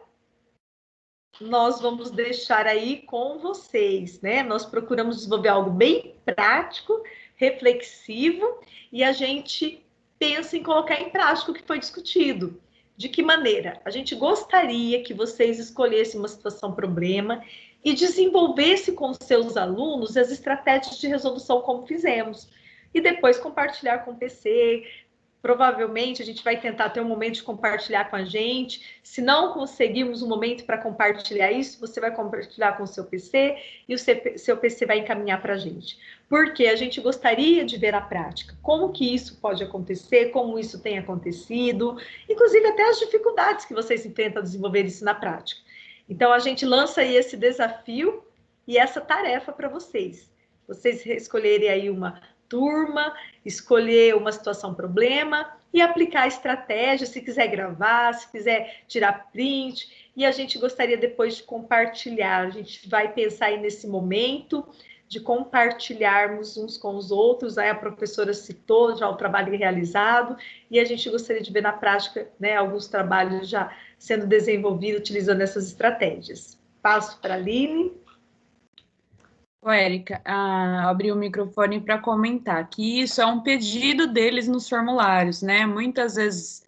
nós vamos deixar aí com vocês, né? Nós procuramos desenvolver algo bem prático, reflexivo, e a gente pensa em colocar em prática o que foi discutido. De que maneira? A gente gostaria que vocês escolhessem uma situação problema e desenvolvessem com os seus alunos as estratégias de resolução como fizemos. E depois compartilhar com o PC. Provavelmente a gente vai tentar ter um momento de compartilhar com a gente. Se não conseguirmos um momento para compartilhar isso, você vai compartilhar com o seu PC e o seu PC vai encaminhar para a gente. Porque a gente gostaria de ver a prática. Como que isso pode acontecer, como isso tem acontecido, inclusive até as dificuldades que vocês enfrentam a desenvolver isso na prática. Então a gente lança aí esse desafio e essa tarefa para vocês. Vocês escolherem aí uma turma, escolher uma situação problema e aplicar a estratégia, se quiser gravar, se quiser tirar print, e a gente gostaria depois de compartilhar, a gente vai pensar aí nesse momento de compartilharmos uns com os outros, aí a professora citou já o trabalho realizado, e a gente gostaria de ver na prática, né, alguns trabalhos já sendo desenvolvidos utilizando essas estratégias. Passo para a Aline. Érica, abri o microfone para comentar que isso é um pedido deles nos formulários, né? Muitas vezes,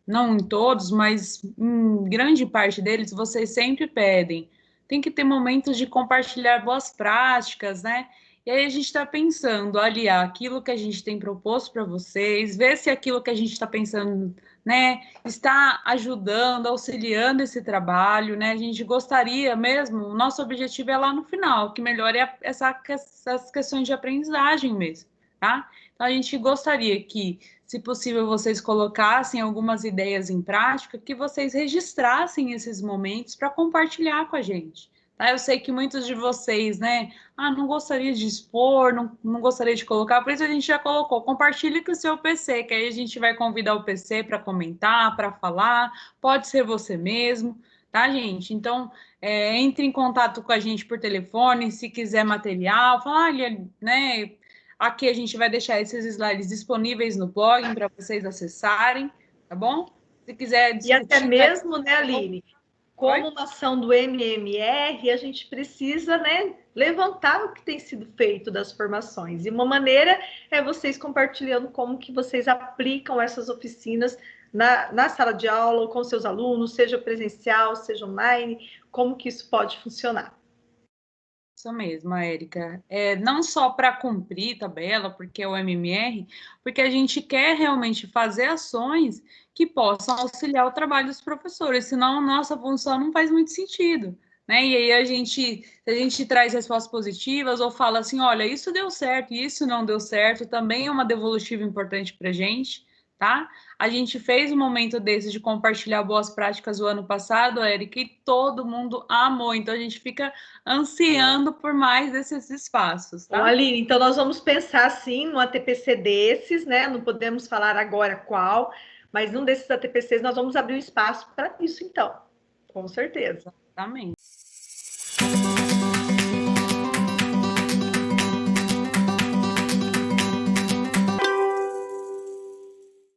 não em todos, mas em grande parte deles, vocês sempre pedem. Tem que ter momentos de compartilhar boas práticas, né? E aí a gente está pensando, aliar aquilo que a gente tem proposto para vocês, ver se aquilo que a gente está pensando, né, está ajudando, auxiliando esse trabalho, né? A gente gostaria mesmo, o nosso objetivo é lá no final, que melhore essas questões de aprendizagem mesmo, tá? Então a gente gostaria que, se possível, vocês colocassem algumas ideias em prática, que vocês registrassem esses momentos para compartilhar com a gente. Tá? Eu sei que muitos de vocês, né? Não gostaria de expor, não gostaria de colocar, por isso a gente já colocou. Compartilhe com o seu PC, que aí a gente vai convidar o PC para comentar, para falar, pode ser você mesmo, tá, gente? Então, entre em contato com a gente por telefone, se quiser material, fala, olha, né? Aqui a gente vai deixar esses slides disponíveis no blog para vocês acessarem, tá bom? Se quiser discutir... E até mesmo, né, Aline? Como uma ação do MMR, a gente precisa, né, levantar o que tem sido feito das formações. E uma maneira é vocês compartilhando como que vocês aplicam essas oficinas na sala de aula ou com seus alunos, seja presencial, seja online, como que isso pode funcionar. Isso mesmo, Érica. Não só para cumprir tabela, porque é o MMR, porque a gente quer realmente fazer ações que possam auxiliar o trabalho dos professores, senão a nossa função não faz muito sentido, né? E aí se a gente traz respostas positivas ou fala assim, olha, isso deu certo, isso não deu certo, também é uma devolutiva importante para a gente, tá? A gente fez um momento desses de compartilhar boas práticas o ano passado, Érica, e todo mundo amou, então a gente fica ansiando por mais desses espaços, tá? Bom, Aline, então nós vamos pensar sim num ATPC desses, né? Não podemos falar agora qual, mas num desses ATPCs nós vamos abrir um espaço para isso, então, com certeza. Exatamente.